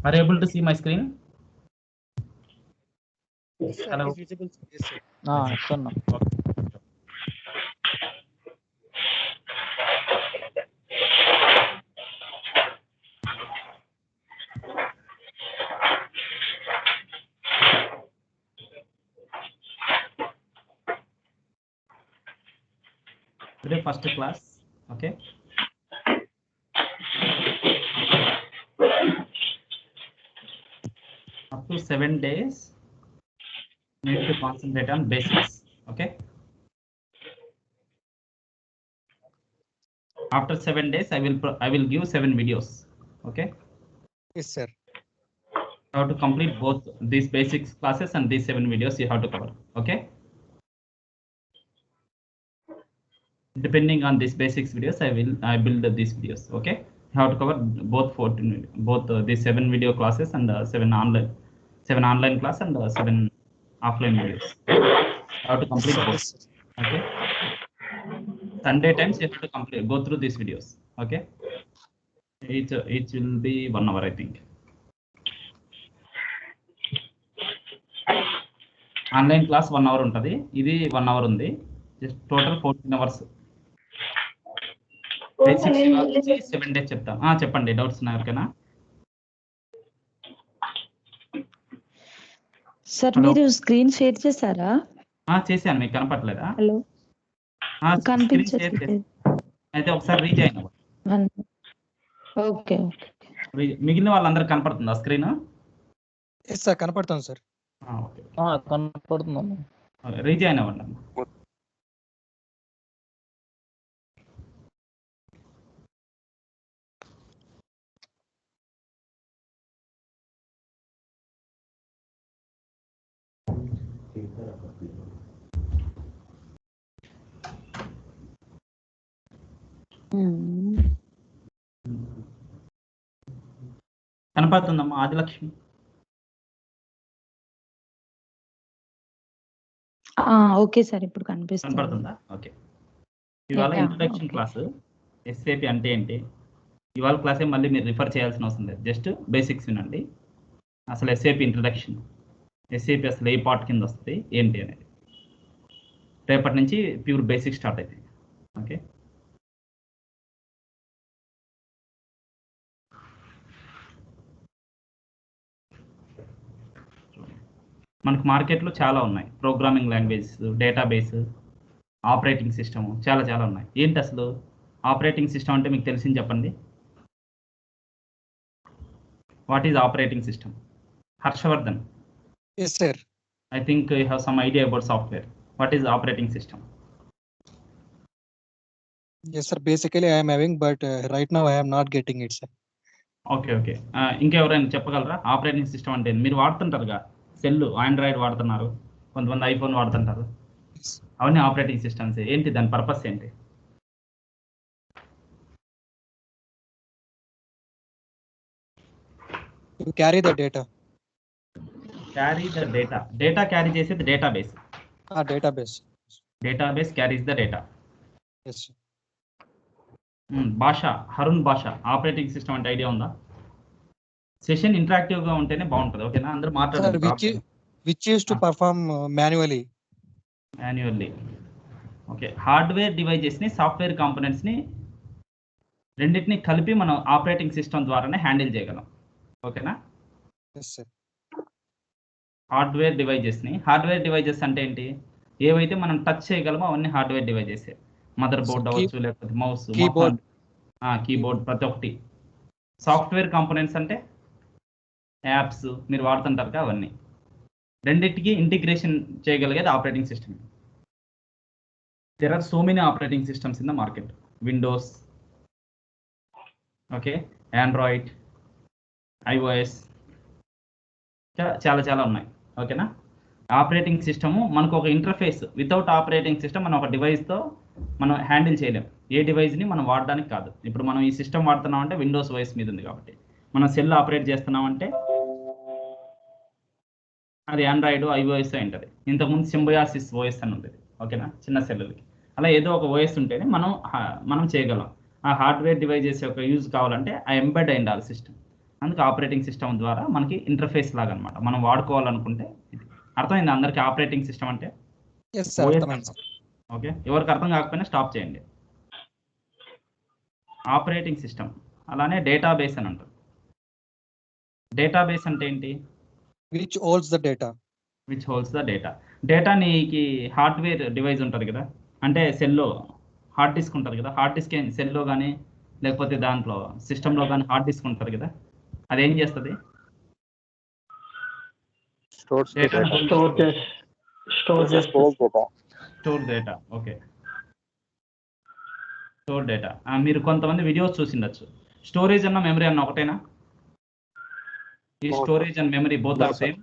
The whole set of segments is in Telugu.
Are you able to see my screen? Yes, sir. Hello. It is visible. Yes, sir. ఇస్తున్నా. Today first class, okay. Up to 7 days, need to concentrate on basics, okay. After 7 days, I will give 7 videos, okay. Yes, sir. You have to complete both these basics classes and these 7 videos you have to cover, okay. Depending on these basics videos, I build these videos, okay. You have to cover both these 7 video classes and 7 online class and 7 offline videos. You have to complete Yes, sir. both, Yes, sir. okay. Sunday times you have to go through these videos, okay. Each will be 1 hour, I think. Online class 1 hour untadi, ఇది 1 hour ఉంది, just total 14 hours. Basics 7 days చెప్తాం. చెప్పండి, డౌట్స్ ఉన్నాయి ఎవరికైనా? సార్ మీరు స్క్రీన్ షేర్ చేశారా? చేశాను, మీకు కనపట్లేదా? హలో, స్క్రీన్ షేర్ చేసి అయితే ఒకసారి రీజాయిన్ అవ్వండి. ఓకే. మిగిలిన వాళ్ళందరూ కనపడుతుందా స్క్రీన్? ఎస్ సార్, కనపడుతుంది సార్. ఓకే, కనపడుతుందమ్మా. రీజాయిన్ అవ్వండి అమ్మా. కనపడుతుందమ్మా ఆదిలక్ష్మి? ఓకే సార్, ఇప్పుడు కనిపిస్తుంది. కనపడుతుందా? ఓకే. ఇవాళ ఇంట్రడక్షన్ క్లాస్, ఎస్ఏపి అంటే ఏంటి, ఇవాళ క్లాసే మళ్ళీ మీరు రిఫర్ చేయాల్సిన అవసరం లేదు, జస్ట్ బేసిక్స్ వినండి. అసలు ఎస్ఏపి ఇంట్రడక్షన్, ఎస్ఏపి అసలు ఏ పార్ట్ కింద వస్తుంది ఏంటి అనేది, రేపటి నుంచి ప్యూర్ బేసిక్ స్టార్ట్ అవుతాయి, ఓకే. మనకు మార్కెట్లో చాలా ఉన్నాయి, programming language, database, operating system, చాలా ఉన్నాయి. ఏంటి అసలు ఆపరేటింగ్ సిస్టమ్ అంటే మీకు తెలిసింది చెప్పండి. What is operating system? Harshavardhan. Yes, sir. I think you have some idea about software. What is operating system? Yes, sir. Basically, I am having, but right now I am not getting it, sir. Okay. ఇంకెవరైనా చెప్పగలరా ఆపరేటింగ్ సిస్టమ్ అంటే? మీరు వాడుతుంటారుగా, సెల్ ఆండ్రాయిడ్ వాడుతున్నారు, కొంతమంది ఐఫోన్ వాడుతుంటారు, అవన్నీ ఆపరేటింగ్ సిస్టమ్స్. ఏంటి దాని పర్పస్ ఏంటి? To carry the data. Carry the data carry చేసేది database. Database. Database carries the data. Yes, sir. Basha, Harun Basha, operating system అంటే ఐడియా ఉందా? సెషన్ ఇంటరాక్టివ్ గా ఉంటేనే బాగుంటుంది, ఓకేనా? అందరూ Sir, మాట్లాడారు. which is to perform manually. Manually. Okay. Hardware డివైజెస్ని, సాఫ్ట్వేర్ కాంపోనెంట్స్ని రెండింటిని కలిపి మనం ఆపరేటింగ్ సిస్టమ్ ద్వారానే హ్యాండిల్ చేయగలం, ఓకేనా? Yes, sir. హార్డ్వేర్ డివైజెస్ అంటే ఏంటి? ఏవైతే మనం టచ్ చేయగలమో అవన్నీ హార్డ్వేర్ డివైజెస్. మదర్ బోర్డ్ అవ్వచ్చు, లేకపోతే మౌస్, కీబోర్డ్, ప్రతి ఒక్కటి. సాఫ్ట్వేర్ కాంపోనెంట్స్ అంటే యాప్స్ మీరు వాడుతుంటారు అవన్నీ. రెండింటికి ఇంటిగ్రేషన్ చేయగలిగేది operating system. There are so many operating systems in the market. Windows, okay, Android, iOS, చాలా ఉన్నాయి, ఓకేనా? ఆపరేటింగ్ సిస్టము మనకు ఒక ఇంటర్ఫేస్. వితౌట్ ఆపరేటింగ్ సిస్టమ్ మనం ఒక డివైస్తో మనం హ్యాండిల్ చేయలేం. ఏ డివైస్ని మనం వాడడానికి కాదు. ఇప్పుడు మనం ఈ సిస్టమ్ వాడుతున్నామంటే విండోస్ ఓఎస్ మీద ఉంది కాబట్టి, మనం సెల్ ఆపరేట్ చేస్తున్నామంటే అది ఆండ్రాయిడ్, ఐఓఎస్ ఉంటుంది. ఇంతకుముందు సింబయాసిస్ ఓఎస్ అని ఉంటుంది, ఓకేనా? చిన్న సెల్లులకి. అలా ఏదో ఒక ఓఎస్ ఉంటేనే మనం చేయగలం. ఆ హార్డ్వేర్ డివైజెస్ యొక్క యూజ్ కావాలంటే ఆ ఎంబెడ్ అయి ఉండాలి సిస్టమ్. అందుకే ఆపరేటింగ్ సిస్టమ్ ద్వారా మనకి ఇంటర్ఫేస్ లాగా అనమాట, మనం వాడుకోవాలనుకుంటే ఇది. అర్థమైంది అందరికీ ఆపరేటింగ్ సిస్టమ్ అంటే? Yes, sir. OS అర్థమైంది అంటాం. ఓకే, ఎవరికి అర్థం కాకపోయినా స్టాప్ చేయండి. ఆపరేటింగ్ సిస్టమ్ అలానే డేటాబేస్ అని అంటారు. డేటాబేస్ అంటే ఏంటి? Which holds the data. Which holds the data. Data నీకు హార్డ్వేర్ డివైస్ ఉంటుంది కదా, అంటే సెల్లో హార్డ్ డిస్క్ ఉంటుంది కదా, హార్డ్ డిస్క్ సెల్లో కానీ లేకపోతే దాంట్లో సిస్టంలో కానీ హార్డ్ డిస్క్ ఉంటుంది కదా, అదేం చేస్తుంది? Stores the డేటాను data. స్టోర్ చేస్తే store data. Okay, store data. మీరు కొంతమంది వీడియోస్ చూసిండొచ్చు. స్టోరేజ్ అన్న మెమరీ అన్న ఒకటేనా? ఈ No, sir. Storage and memory both No, are sir. Same?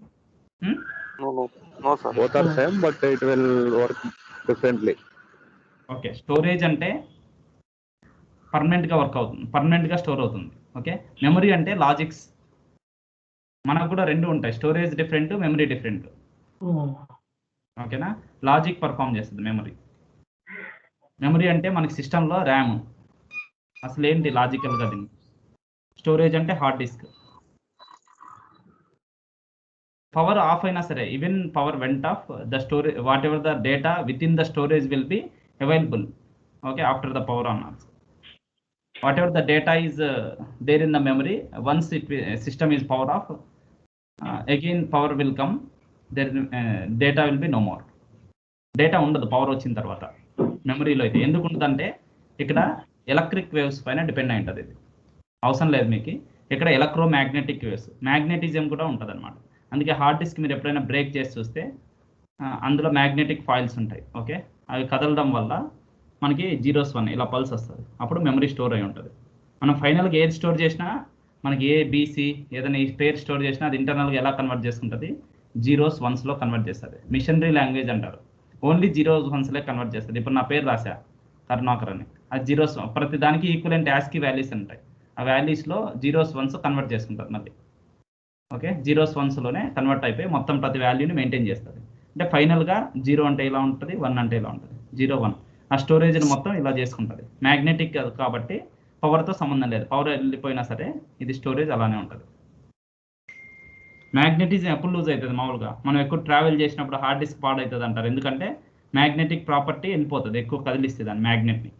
No, sir. Both are same, but it will work differently. Okay, storage అంటే పర్మనెంట్గా వర్క్ అవుతుంది, పర్మనెంట్గా స్టోర్ అవుతుంది. ఓకే, మెమరీ అంటే లాజిక్స్. మనకు కూడా రెండు ఉంటాయి, స్టోరేజ్ డిఫరెంట్, మెమరీ డిఫరెంట్. ఓకేనా, లాజిక్ పర్ఫామ్ చేస్తుంది మెమరీ. మెమరీ అంటే మనకి సిస్టంలో ర్యామ్. అసలు ఏంటి లాజికల్గా దీన్ని? స్టోరేజ్ అంటే హార్డ్ డిస్క్. పవర్ ఆఫ్ అయినా సరే, even power went off, the storage what ever the data with in the storage will be available. Okay, after the power on also. Whatever the data is there in the memory, once system is power off, again power will come, there data will be no more. Data ఉండదు పవర్ వచ్చిన తర్వాత మెమరీలో. అయితే ఎందుకు ఉంటుందంటే ఇక్కడ ఎలక్ట్రిక్ వేవ్స్ పైన డిపెండ్ అయి ఉంటుంది. ఇది అవసరం లేదు మీకు. ఇక్కడ ఎలక్ట్రోమాగ్నెటిక్ వేవ్స్, మ్యాగ్నెటిజం కూడా ఉంటుంది అనమాట. అందుకే హార్డ్ డిస్క్ మీరు ఎప్పుడైనా బ్రేక్ చేసి చూస్తే అందులో మ్యాగ్నెటిక్ ఫాయిల్స్ ఉంటాయి. ఓకే, అవి కదలడం వల్ల మనకి 0s 1 ఇలా పల్స్ వస్తుంది. అప్పుడు మెమరీ స్టోర్ అయి ఉంటుంది. మనం ఫైనల్గా ఏది స్టోర్ చేసినా మనకి ABC ఏదైనా ఈ పేరు స్టోర్ చేసినా అది ఇంటర్నల్గా ఎలా కన్వర్ట్ చేసుకుంటుంది? 0s 1sలో కన్వర్ట్ చేస్తుంది. మిషనరీ లాంగ్వేజ్ అంటారు. ఓన్లీ 0s 1sలే కన్వర్ట్ చేస్తుంది. ఇప్పుడు నా పేరు రాశా కరుణాకర్ అని, అది 0s, ప్రతి దానికి ఈక్వలెంట్ యాస్కీ వాల్యూస్ ఉంటాయి. ఆ వాల్యూస్లో 0s 1s కన్వర్ట్ చేసుకుంటుంది మళ్ళీ. ఓకే, 0s 1sలోనే కన్వర్ట్ అయిపోయి మొత్తం ప్రతి వాల్యూని మెయింటైన్ చేస్తుంది. అంటే ఫైనల్గా 0 అంటే ఇలా ఉంటుంది, 1 అంటే ఇలా ఉంటుంది, 0 1. ఆ స్టోరేజ్ని మొత్తం ఇలా చేసుకుంటుంది. మ్యాగ్నెటిక్ కాబట్టి పవర్తో సంబంధం లేదు, పవర్ వెళ్ళిపోయినా సరే ఇది స్టోరేజ్ అలానే ఉంటుంది. మ్యాగ్నెటిజం ఎప్పుడు లూజ్ అవుతుంది? మామూలుగా మనం ఎక్కువ ట్రావెల్ చేసినప్పుడు హార్డ్ డిస్క్ పాడవుతుంది అంటారు. ఎందుకంటే మ్యాగ్నెటిక్ ప్రాపర్టీ వెళ్ళిపోతుంది, ఎక్కువ కదిలిస్తుంది దాన్ని మ్యాగ్నెట్ని.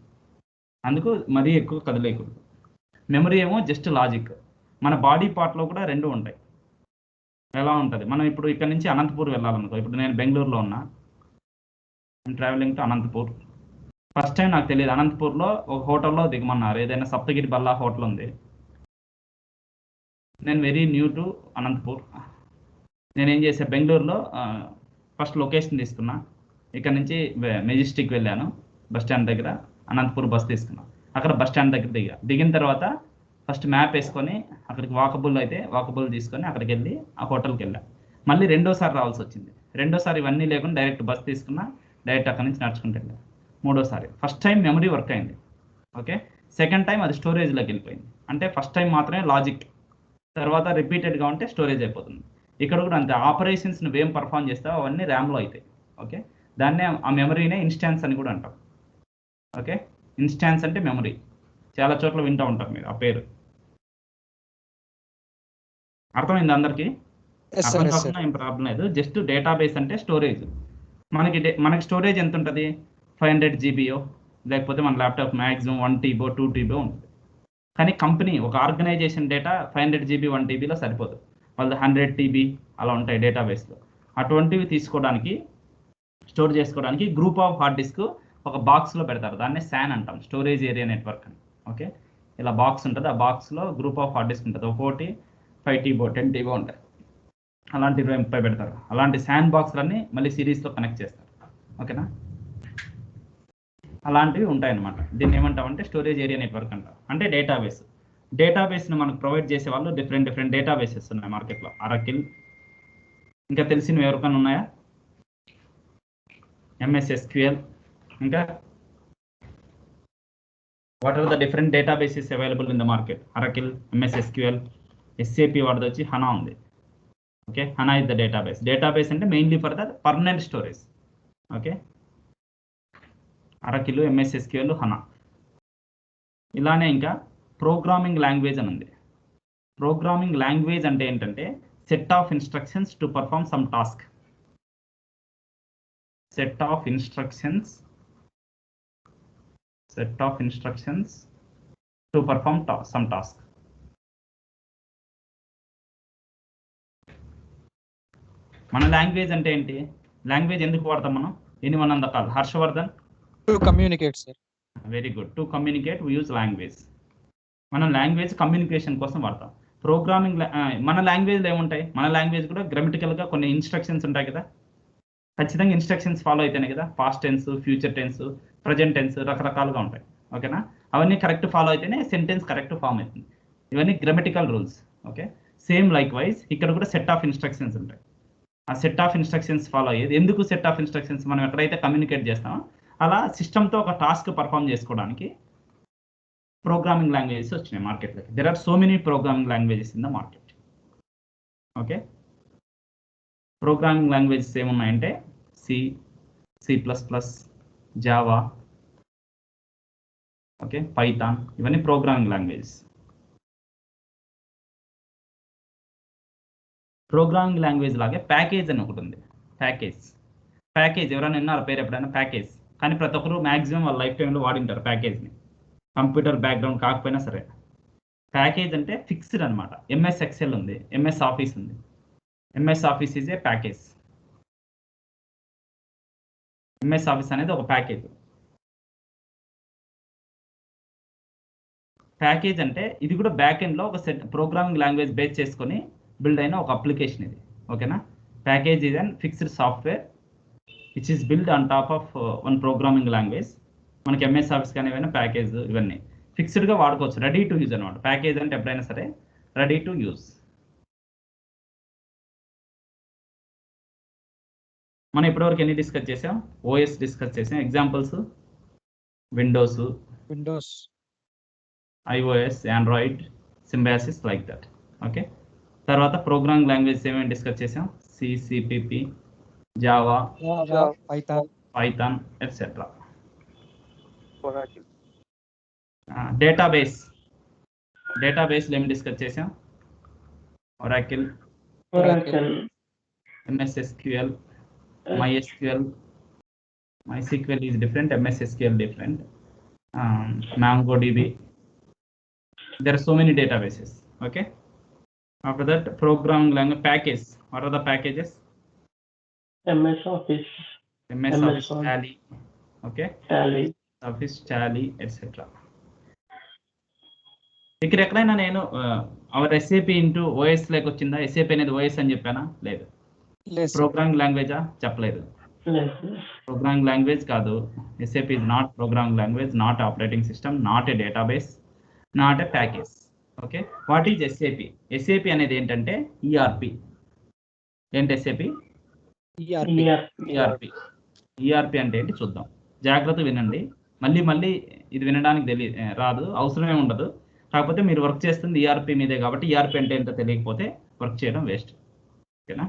అందుకు మరీ ఎక్కువ కదిలేయకూడదు. మెమరీ ఏమో జస్ట్ లాజిక్. మన బాడీ పార్ట్లో కూడా రెండు ఉంటాయి. ఎలా ఉంటుంది? మనం ఇప్పుడు ఇక్కడ నుంచి అనంతపూర్ వెళ్ళాలనుకో, ఇప్పుడు నేను బెంగళూరులో ఉన్నా, travelling to Anantapur. First time నాకు తెలియదు, అనంతపూర్లో ఒక హోటల్లో దిగమన్నారు, ఏదైనా సప్తగిరి బల్లా హోటల్ ఉంది. నేను వెరీ న్యూ టు అనంతపూర్. నేనేం చేసా, బెంగళూరులో ఫస్ట్ లొకేషన్ తీసుకున్నా, ఇక్కడ నుంచి మెజెస్టిక్ వెళ్ళాను, బస్ స్టాండ్ దగ్గర అనంతపూర్ బస్ తీసుకున్నా, అక్కడ బస్ స్టాండ్ దగ్గర దిగిన తర్వాత ఫస్ట్ మ్యాప్ వేసుకొని అక్కడికి వాకబుల్ తీసుకొని అక్కడికి వెళ్ళి ఆ హోటల్కి వెళ్ళా. మళ్ళీ రెండోసారి రావాల్సి వచ్చింది. రెండోసారి ఇవన్నీ లేకుండా డైరెక్ట్ బస్ తీసుకున్నా, డైరెక్ట్ అక్కడి నుంచి నడుచుకుంటూ వెళ్ళా. మూడోసారి ఫస్ట్ టైం మెమరీ వర్క్ అయింది. ఓకే, సెకండ్ టైం అది స్టోరేజ్లోకి వెళ్ళిపోయింది. అంటే ఫస్ట్ టైం మాత్రమే లాజిక్, తర్వాత రిపీటెడ్గా ఉంటే స్టోరేజ్ అయిపోతుంది. ఇక్కడ కూడా అంతే, ఆపరేషన్స్ నువ్వేం పర్ఫామ్ చేస్తావు అవన్నీ ర్యామ్లో అవుతాయి. ఓకే, దాన్నే ఆ మెమరీనే ఇన్స్టాన్స్ అని కూడా అంటాం. ఓకే, ఇన్స్టాన్స్ అంటే మెమరీ. చాలా చోట్ల వింటూ ఉంటారు మీరు ఆ పేరు. అర్థమైంది అందరికీ? అర్థం కాకుండా ఏం ప్రాబ్లం లేదు. జస్ట్ డేటాబేస్ అంటే స్టోరేజ్. మనకి స్టోరేజ్ ఎంత ఉంటుంది? 500 GB లేకపోతే మన ల్యాప్టాప్ మ్యాక్సిమం 1 TB 2 TB ఉంటుంది. కానీ కంపెనీ ఒక ఆర్గనైజేషన్ డేటా 500 GB 1 TBలో సరిపోదు, వాళ్ళది 100 TB అలా ఉంటాయి డేటాబేస్లో. అటువంటివి తీసుకోవడానికి, స్టోర్ చేసుకోవడానికి గ్రూప్ ఆఫ్ హార్డ్ డిస్క్ ఒక బాక్స్లో పెడతారు. దాన్నే SAN అంటాం, స్టోరేజ్ ఏరియా నెట్వర్క్ అని. ఓకే, ఇలా బాక్స్ ఉంటుంది, ఆ బాక్స్లో గ్రూప్ ఆఫ్ హార్డ్ డిస్క్ ఉంటుంది. ఒక్కోటి 5 TB 10 TB ఉంటాయి. అలాంటి 20-30 పెడతారు. అలాంటి SAN బాక్స్లన్నీ మళ్ళీ సిరీస్లో కనెక్ట్ చేస్తారు. ఓకేనా, అలాంటివి ఉంటాయన్నమాట. దీన్ని ఏమంటామంటే స్టోరేజ్ ఏరియా నెట్వర్క్ అంటారు. అంటే డేటాబేస్ని మనకు ప్రొవైడ్ చేసే వాళ్ళు డిఫరెంట్ డేటాబేసెస్ ఉన్నాయి మార్కెట్లో. అరకిల్, ఇంకా తెలిసినవి ఎవరికైనా ఉన్నాయా? MS SQL, ఇంకా what are the different databases available in the market? Oracle, MS SQL, SAP వాడిది వచ్చి హనా ఉంది. ఓకే, హనా ఇస్ ద డేటాబేస్ అంటే mainly for the permanent storage. Okay, Oracle, MS SQL, HANA. ఇలానే ఇంకా ప్రోగ్రామింగ్ లాంగ్వేజ్ అని ఉంది. ప్రోగ్రామింగ్ లాంగ్వేజ్ అంటే ఏంటంటే set of instructions to perform some task. Set of instructions to perform some task. మన లాంగ్వేజ్ అంటే ఏంటి? లాంగ్వేజ్ ఎందుకు వాడతాం మనం? Anyone on the call? Harshavardhan. To communicate, sir. Very good. To communicate we use language. మనం లాంగ్వేజ్ కమ్యూనికేషన్ కోసం వాడతాం. ప్రోగ్రామింగ్ మన లాంగ్వేజ్లో ఏముంటాయి? మన లాంగ్వేజ్ కూడా గ్రామటికల్గా కొన్ని ఇన్స్ట్రక్షన్స్ ఉంటాయి కదా, ఖచ్చితంగా ఇన్స్ట్రక్షన్స్ ఫాలో అయితేనే కదా past tense, future tense, present tense రకరకాలుగా ఉంటాయి. ఓకేనా? అవన్నీ కరెక్ట్ ఫాలో అయితేనే సెంటెన్స్ కరెక్ట్ ఫామ్ అవుతుంది. ఇవన్నీ grammatical rules. Okay, same likewise ఇక్కడ కూడా సెట్ ఆఫ్ ఇన్స్ట్రక్షన్స్ ఉంటాయి. ఆ సెట్ ఆఫ్ ఇన్స్ట్రక్షన్స్ ఫాలో అయ్యేది ఎందుకు? సెట్ ఆఫ్ ఇన్స్ట్రక్షన్స్ మనం ఎక్కడైతే కమ్యూనికేట్ చేస్తామో అలా సిస్టమ్తో ఒక టాస్క్ పర్ఫామ్ చేసుకోవడానికి ప్రోగ్రామింగ్ లాంగ్వేజెస్ వచ్చినాయి మార్కెట్లోకి. There are so many programming languages in the market. Okay, programming languages ఏమున్నాయంటే C, C++, Java, okay, Python, ఇవన్నీ ప్రోగ్రామింగ్ లాంగ్వేజెస్. ప్రోగ్రామింగ్ లాంగ్వేజ్ లాగే ప్యాకేజ్ అని ఒకటి ఉంది. ప్యాకేజ్ ఎవరైనా విన్నారా పేరు ఎప్పుడైనా? ప్యాకేజ్. కానీ ప్రతి ఒక్కరు మ్యాక్సిమం వాళ్ళ లైఫ్ టైంలో వాడింటారు ప్యాకేజ్ని, కంప్యూటర్ బ్యాక్గ్రౌండ్ కాకపోయినా సరే. ప్యాకేజ్ అంటే ఫిక్స్డ్ అనమాట. ఎంఎస్ ఎక్సెల్ ఉంది, ఎంఎస్ ఆఫీస్ ఉంది. MS office is a package. MS office అనేది ఒక ప్యాకేజ్. ప్యాకేజ్ అంటే ఇది కూడా బ్యాక్ ఎండ్లో ఒక సెట్ ప్రోగ్రామింగ్ లాంగ్వేజ్ బేస్ చేసుకొని బిల్డ్ అయిన ఒక అప్లికేషన్ ఇది. ఓకేనా? Package is and fixed software which is build on top of one programming language. మనకి ఎంఎస్ ఆఫీస్ కానీ ఏమైనా ప్యాకేజ్ ఇవన్నీ ఫిక్స్డ్గా వాడుకోవచ్చు, రెడీ టు యూజ్ అనమాట. ప్యాకేజ్ అంటే ఎప్పుడైనా సరే రెడీ టు యూజ్. మనం ఇప్పటివరకు ఎన్ని డిస్కస్ చేసాం? ఓఎస్ డిస్కస్ చేసాం. Examples Windows, iOS, Android, Symbiosis, like that. Okay, తర్వాత ప్రోగ్రామింగ్ లాంగ్వేజ్ ఏమేమి డిస్కస్ చేసాం? C, C++, Java, Python etcetera. డేటాబేస్లో ఏమి డిస్కస్ చేసాం? Oracle, MS SQL, MySQL. MySQL is different, MS SQL different. MongoDB. There are so many databases. Okay, after that programming language package. What are the packages? MS Office, Tally. Okay, Tally, Office, Tally, etc. ఇక్కడ ఎక్కడైనా నేను అవర్ SAP ఇంటూ OS లేక వచ్చిందా? SAP అనేది OS అని చెప్పానా? లేదు. ప్రోగ్రామింగ్ లాంగ్వేజా? చెప్పలేదు. ప్రోగ్రామింగ్ లాంగ్వేజ్ కాదు. SAP is not programming language, not operating system, not a database, not a package. Okay, what is SAP? SAP అనేది ఏంటంటే ERP. ఏంటి SAP? ERP అంటే ఏంటి చూద్దాం. జాగ్రత్త వినండి. మళ్ళీ ఇది వినడానికి రాదు, అవసరమే ఉండదు. కాకపోతే మీరు వర్క్ చేస్తుంది ERP మీదే కాబట్టి ERP అంటే ఏంటో తెలియకపోతే వర్క్ చేయడం వేస్ట్. ఓకేనా?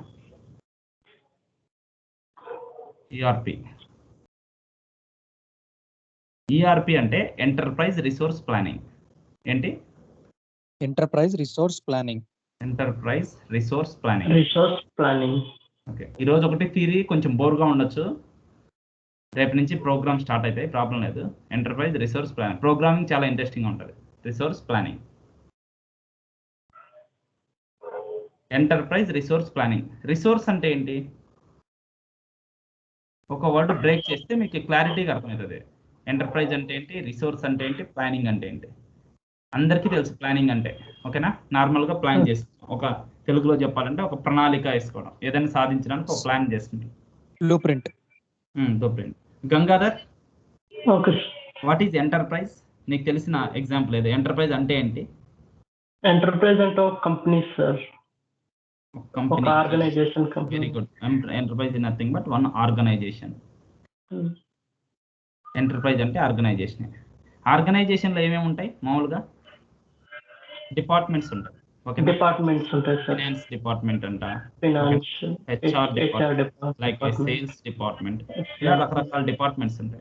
ERP అంటే ఎంటర్ప్రైజ్ రిసోర్స్ ప్లానింగ్. ఏంటి? Enterprise resource planning. ఓకే, ఈరోజు ఒకటి థియరీ కొంచెం బోర్గా ఉండొచ్చు, రేపు నుంచి ప్రోగ్రామ్ స్టార్ట్ అవుతాయి, ప్రాబ్లం లేదు. ఎంటర్ప్రైజ్ రిసోర్స్ ప్లానింగ్, ప్రోగ్రామింగ్ చాలా ఇంట్రెస్టింగ్ ఉంటుంది. Resource planning, enterprise resource planning. Resource అంటే ఏంటి? ఒక వర్డ్ బ్రేక్ చేస్తే మీకు క్లారిటీగా అర్థమవుతుంది. ఎంటర్ప్రైజ్ అంటే ఏంటి, రిసోర్స్ అంటే ఏంటి, ప్లానింగ్ అంటే ఏంటి. అందరికీ తెలుసు ప్లానింగ్ అంటే. ఓకేనా? నార్మల్గా ప్లాన్ చేసుకోవడం, ఒక తెలుగులో చెప్పాలంటే ఒక ప్రణాళిక వేసుకోవడం, ఏదైనా సాధించడానికి ఒక ప్లాన్ చేసుకుంటాం. Blue print. Gangadhar, what is enterprise? నీకు తెలిసిన ఎగ్జాంపుల్ ఏదో? ఎంటర్ప్రైజ్ అంటే ఏంటి? ఎంటర్ప్రైజ్ అంటే ఒక company sir, company, organization. Very good. Enterprise is nothing but one organization. Enterprise అంటే ఆర్గనైజేషన్. ఆర్గనైజేషన్లో ఏమేమి ఉంటాయి? మామూలుగా డిపార్ట్మెంట్స్ ఉంటాయి. ఓకే, డిపార్ట్మెంట్స్ ఉంటాయి సార్. ఫైనాన్స్ డిపార్ట్మెంట్ అంట, HR department, like sales department, ఇలా రకరకాల డిపార్ట్మెంట్స్ ఉంటాయి.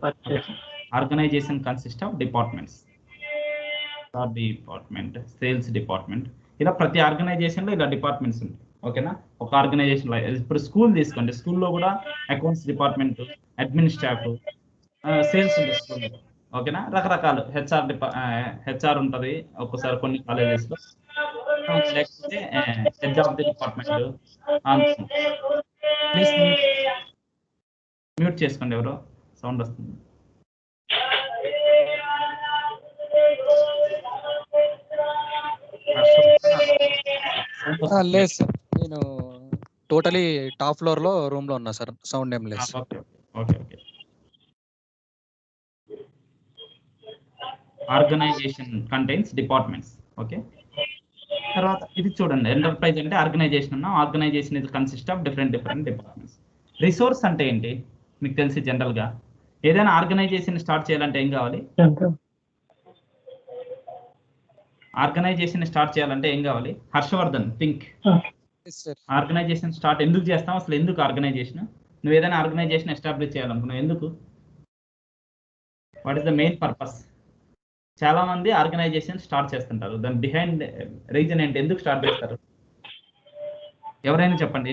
Organization consist of departments. Department, sales department, ఇలా ప్రతి ఆర్గనైజేషన్లో ఇలా డిపార్ట్మెంట్స్ ఉంటాయి. ఓకేనా? ఒక ఆర్గనైజేషన్లో ఇప్పుడు స్కూల్ తీసుకోండి, స్కూల్లో కూడా accounts department, admin staff, sales ఉంటుంది స్కూల్లో. ఓకేనా? రకరకాలు హెచ్ఆర్ ఉంటుంది ఒక్కోసారి కొన్ని కాలేజెస్లో, లేకపోతే head of the department. Please mute చేసుకోండి, ఎవరో సౌండ్ వస్తుంది. లేదు సార్, నేను టోటలీ టాప్ ఫ్లోర్ లో రూమ్ లో ఉన్నా సార్, సౌండ్ ఏం లేదు. Okay okay okay. Organization contains departments. Okay, తర్వాత ఇది చూడండి, ఎంటర్ప్రైజ్ అంటే ఆర్గనైజేషన్ అన్న, organization is consist of different departments. Resource అంటే ఏంటి మీకు తెలిసి జనరల్ గా ఏదైనా ఆర్గనైజేషన్ స్టార్ట్ చేయాలంటే ఏం కావాలి? ఆర్గనైజేషన్ స్టార్ట్ చేయాలంటే ఏం కావాలి? హర్షవర్ధన్, థింక్. ఆర్గనైజేషన్ స్టార్ట్ ఎందుకు చేస్తాం అసలు? ఎందుకు ఆర్గనైజేషన్? నువ్వు ఏదైనా ఆర్గనైజేషన్ ఎస్టాబ్లిష్ చేయాలనుకున్నావు, ఎందుకు? What is the main purpose? చాలా మంది ఆర్గనైజేషన్ స్టార్ట్ చేస్తుంటారు, దాని బిహైండ్ రీజన్ ఏంటి? ఎందుకు స్టార్ట్ చేస్తారు? ఎవరైనా చెప్పండి.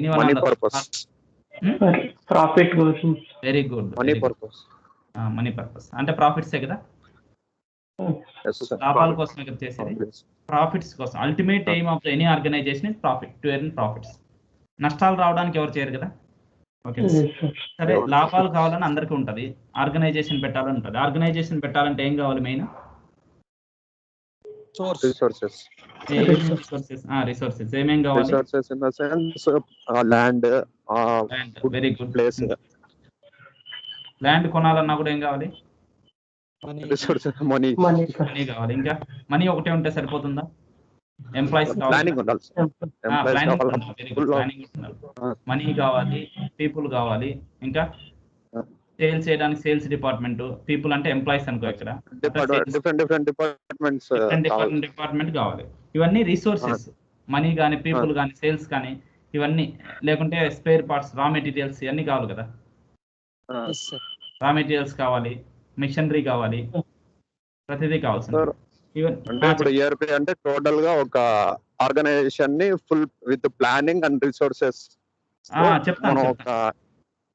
ప్రాఫిట్ కోసం. వెరీ గుడ్, మనీ పర్పస్ అంటే ప్రాఫిట్సే కదా, లాభాల కోసమే కదా చేసేది, ప్రాఫిట్స్ కోసం. Ultimate aim of any organization is profit, to earn profits. నష్టాలు రావడానికి ఎవరు చేయరు కదా. ఓకే, సరే, లాభాలు కావాలని అందరికీ ఉంటుంది, ఆర్గనైజేషన్ పెట్టాలని ఉంటుంది. ఆర్గనైజేషన్ పెట్టాలంటే ఏం కావాలి? Main resources. రిసోర్సెస్ ఏమేం కావాలి? Resources in the sense land, very good. Place. Land కొనాలన్నా కూడా ఏం కావాలి? రిసోర్సెస్, మనీ కావాలి. ఇంకా మనీ ఒకటే ఉంటే సరిపోతుందా? ఎంప్లాయీస్ ప్లానింగ్ ఉండాలి. మనీ కావాలి, పీపుల్ కావాలి, ఇంకా సేల్స్ చేయడానికి సేల్స్ డిపార్ట్మెంట్, పీపుల్ అంటే ఎంప్లాయీస్ అనుకో, ఇక్కడ డిఫరెంట్ డిపార్ట్మెంట్ కావాలి. ఇవన్నీ రిసోర్సెస్, మనీ కానీ, పీపుల్ కానీ, సేల్స్ కానీ, ఇవన్నీ. లేకుంటే స్పేర్ పార్ట్స్, రా మెటీరియల్స్ ఇవన్నీ కావాలి కదా. రా మెటీరియల్స్ కావాలి, మిషనరీ కావాలి, ప్రతిదీ కావాల్సింది. అంటే ఇప్పుడు ERP అంటే టోటల్ గా ఒక ఆర్గనైజేషన్ ని full with planning and resources చెప్తాను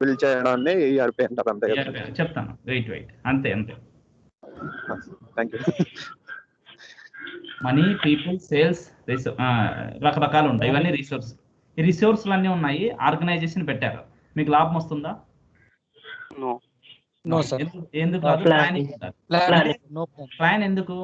బిల్డ్ చేయడాన్ని ERP అంటారు. అంతే చెప్తాను, వెయిట్ అంతే. Thank you. Money, people, sales, రకరకాలు ఉంటాయి, ఇవన్నీ రిసోర్స్. ఈ రిసోర్స్లు అన్నీ ఉన్నాయి, ఆర్గనైజేషన్ పెట్టారు. మీకు లాభం వస్తుందా? ఎందుకు రాదు? ప్లాన్ ఎందుకు?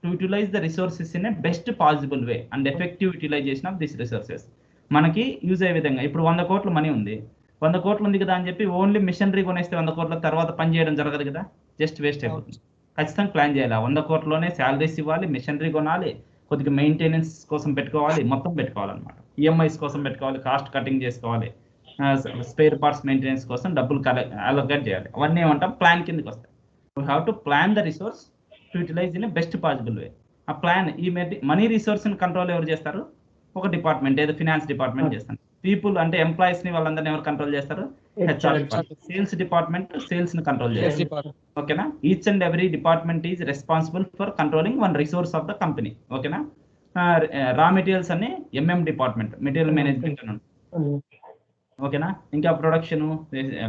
To utilize the resources in a best possible way and effective utilization of this resources. మనకి యూజ్ అయ్యే విధంగా. ఇప్పుడు 100 కోట్ల మనీ ఉంది, 100 కోట్లు ఉంది కదా అని చెప్పి ఓన్లీ మిషనరీ కొనేస్తే 100 కోట్ల తర్వాత పని చేయడం జరగదు కదా, జస్ట్ వేస్ట్ అయిపోతుంది. ఖచ్చితంగా ప్లాన్ చేయాలి. 100 కోట్లలోనే శాలరీస్ ఇవ్వాలి, మిషనరీ కొనాలి, కొద్దిగా మెయింటెనెన్స్ కోసం పెట్టుకోవాలి, మొత్తం పెట్టుకోవాలన్నమాట. ఈఎంఐస్ కోసం పెట్టుకోవాలి, కాస్ట్ కటింగ్ చేసుకోవాలి, స్పేర్ పార్ట్స్ మెయింటెనెన్స్ కోసం డబ్బులు అలొకేట్ చేయాలి. అవన్నీ ఏమంటాం? ప్లాన్ కిందకి వస్తాయి. We have to plan the resource to utilize in best possible way. ఆ ప్లాన్, ఈ మనీ రిసోర్స్ని కంట్రోల్ ఎవరు చేస్తారు? ఒక డిపార్ట్మెంట్, ఏదో ఫినాన్స్ డిపార్ట్మెంట్ చేస్తారు. పీపుల్ అంటే ఎంప్లాయీస్ ని, వాళ్ళందరినీ ఎవరు కంట్రోల్ చేస్తారు? HR department. Sales department sales ని కంట్రోల్ చేస్తారు. ఓకేనా? Each and every department is responsible for controlling one resource of the company. ఓకేనా? రా మెటీరియల్స్ అని MM డిపార్ట్మెంట్, మెటీరియల్ మేనేజ్మెంట్ అని ఉంటుంది. ఓకేనా? ఇంకా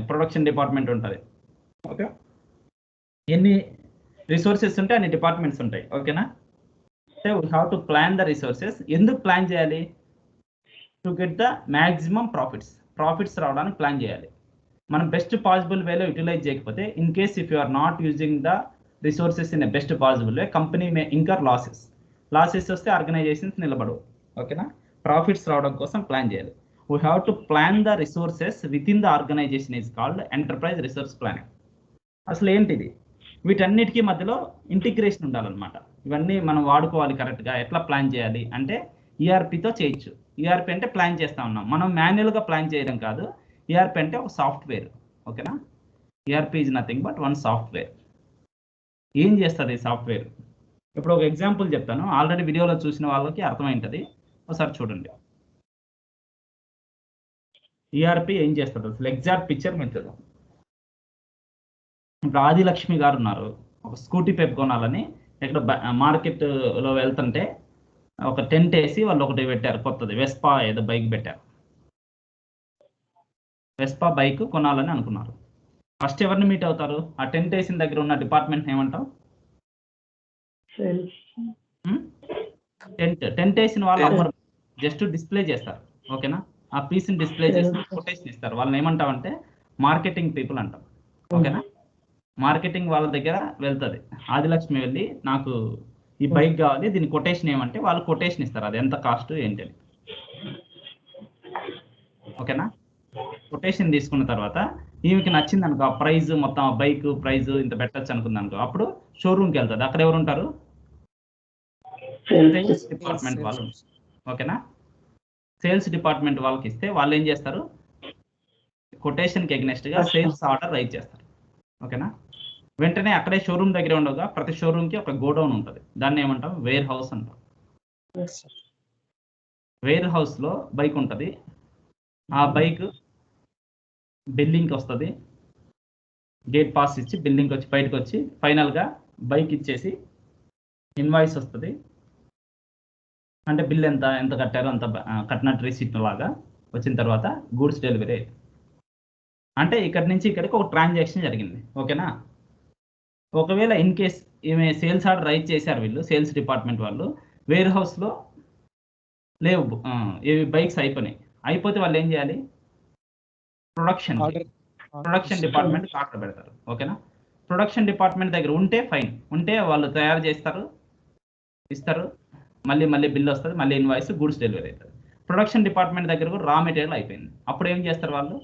ప్రొడక్షన్ డిపార్ట్మెంట్ ఉంటుంది. ఓకే, ఎన్ని రిసోర్సెస్ ఉంటే అన్ని డిపార్ట్మెంట్స్ ఉంటాయి. ఓకేనా? So we have to plan the resources. ఎందుకు ప్లాన్ చేయాలి? To get the maximum profits రావడానికి ప్లాన్ చేయాలి. మనం బెస్ట్ పాసిబుల్ వేలో యూటిలైజ్ చేయకపోతే, in case if you are not using the resources in a best possible way, company may incur losses వస్తే ఆర్గనైజేషన్స్ నిలబడవు. ఓకేనా? ప్రాఫిట్స్ రావడం కోసం ప్లాన్ చేయాలి. We have to plan the resources within the organization is called enterprise resource planning. అసలు ఏంటిది? వీటన్నిటికీ మధ్యలో ఇంటిగ్రేషన్ ఉండాలన్నమాట. ఇవన్నీ మనం వాడుకోవాలి కరెక్ట్గా. ఎట్లా ప్లాన్ చేయాలి అంటే ERPతో చేయొచ్చు. ERP అంటే ప్లాన్ చేస్తూ ఉన్నాం, మనం మాన్యువల్గా ప్లాన్ చేయడం కాదు. ERP అంటే ఒక సాఫ్ట్వేర్. ఓకేనా? ERP is nothing but one software. ఏం చేస్తుంది ఈ సాఫ్ట్వేర్? ఇప్పుడు ఒక ఎగ్జాంపుల్ చెప్తాను, ఆల్రెడీ వీడియోలో చూసిన వాళ్ళకి అర్థమైంటుంది, ఒకసారి చూడండి. ERP ఏం చేస్తుంది అసలు? ఎగ్జాక్ట్ పిక్చర్ మీరు చూద్దాం. ఇప్పుడు ఆదిలక్ష్మి గారు ఉన్నారు, ఒక స్కూటీ పెప్ కొనాలని ఇక్కడ మార్కెట్లో వెళ్తుంటే ఒక టెంట్ వేసి వాళ్ళు ఒకటి పెట్టారు కొత్తది, వెస్పా ఏదో బైక్ పెట్టారు. వెస్పా బైక్ కొనాలని అనుకున్నారు. ఫస్ట్ ఎవరిని మీట్ అవుతారు? ఆ టెంట్ వేసిన దగ్గర ఉన్న డిపార్ట్మెంట్ ఏమంటావు? సేల్స్. టెంట్ వేసిన వాళ్ళు అమ్మరు, జస్ట్ డిస్ప్లే చేస్తారు. ఓకేనా? ఆ పీస్ని డిస్ప్లే చేసి కొటేషన్ ఇస్తారు. వాళ్ళని ఏమంటామంటే మార్కెటింగ్ పీపుల్ అంటాం. ఓకేనా? మార్కెటింగ్ వాళ్ళ దగ్గర వెళ్తుంది. ఆదిలక్ష్మి వెళ్ళి నాకు ఈ బైక్ కావాలి, దీని కొటేషన్ ఏమంటే వాళ్ళు కొటేషన్ ఇస్తారు, అది ఎంత కాస్ట్ ఏంటి అని. ఓకేనా? కొటేషన్ తీసుకున్న తర్వాత ఈమెకి నచ్చింది అనుకో, ఆ ప్రైజ్ మొత్తం ఆ బైక్ ప్రైజ్ ఇంత పెట్టచ్చు అనుకుంది అనుకో, అప్పుడు షోరూమ్కి వెళ్తుంది. అక్కడ ఎవరు ఉంటారు? సేల్స్ డిపార్ట్మెంట్ వాళ్ళు. ఓకేనా? సేల్స్ డిపార్ట్మెంట్ వాళ్ళకి ఇస్తే వాళ్ళు ఏం చేస్తారు? కొటేషన్కి ఎగ్నెస్ట్గా సేల్స్ ఆర్డర్ రైట్ చేస్తారు. ఓకేనా? వెంటనే అక్కడే షోరూమ్ దగ్గరే ఉండగా ప్రతి షోరూమ్కి ఒక గోడౌన్ ఉంటుంది, దాన్ని ఏమంటాం? వేర్ హౌస్ అంటాం. వేర్ హౌస్లో బైక్ ఉంటుంది. ఆ బైక్ బిల్డింగ్కి వస్తుంది, గేట్ పాస్ ఇచ్చి బిల్డింగ్కి వచ్చి బయటకు వచ్చి ఫైనల్గా బైక్ ఇచ్చేసి ఇన్వాయిస్ వస్తుంది. అంటే బిల్ ఎంత ఎంత కట్టారో అంత కట్టినట్టు రిసీట్ లాగా వచ్చిన తర్వాత గూడ్స్ డెలివరీ. అంటే ఇక్కడి నుంచి ఇక్కడికి ఒక ట్రాన్సాక్షన్ జరిగింది. ఓకేనా? ఒకవేళ ఇన్ కేస్ ఈమె సేల్స్ ఆర్డర్ రైట్ చేశారు వీళ్ళు సేల్స్ డిపార్ట్మెంట్ వాళ్ళు, వేర్ హౌస్లో లేవు, ఇవి బైక్స్ అయిపోతే వాళ్ళు ఏం చేయాలి? ప్రొడక్షన్ డిపార్ట్మెంట్ ఆర్డర్ పెడతారు. ఓకేనా? ప్రొడక్షన్ డిపార్ట్మెంట్ దగ్గర ఉంటే ఫైన్, ఉంటే వాళ్ళు తయారు చేస్తారు, ఇస్తారు, మళ్ళీ బిల్ వస్తుంది, మళ్ళీ ఇన్వాయిస్, గూడ్స్ డెలివరీ అవుతుంది. ప్రొడక్షన్ డిపార్ట్మెంట్ దగ్గర కూడా రా మెటీరియల్ అయిపోయింది. అప్పుడు ఏం చేస్తారు వాళ్ళు?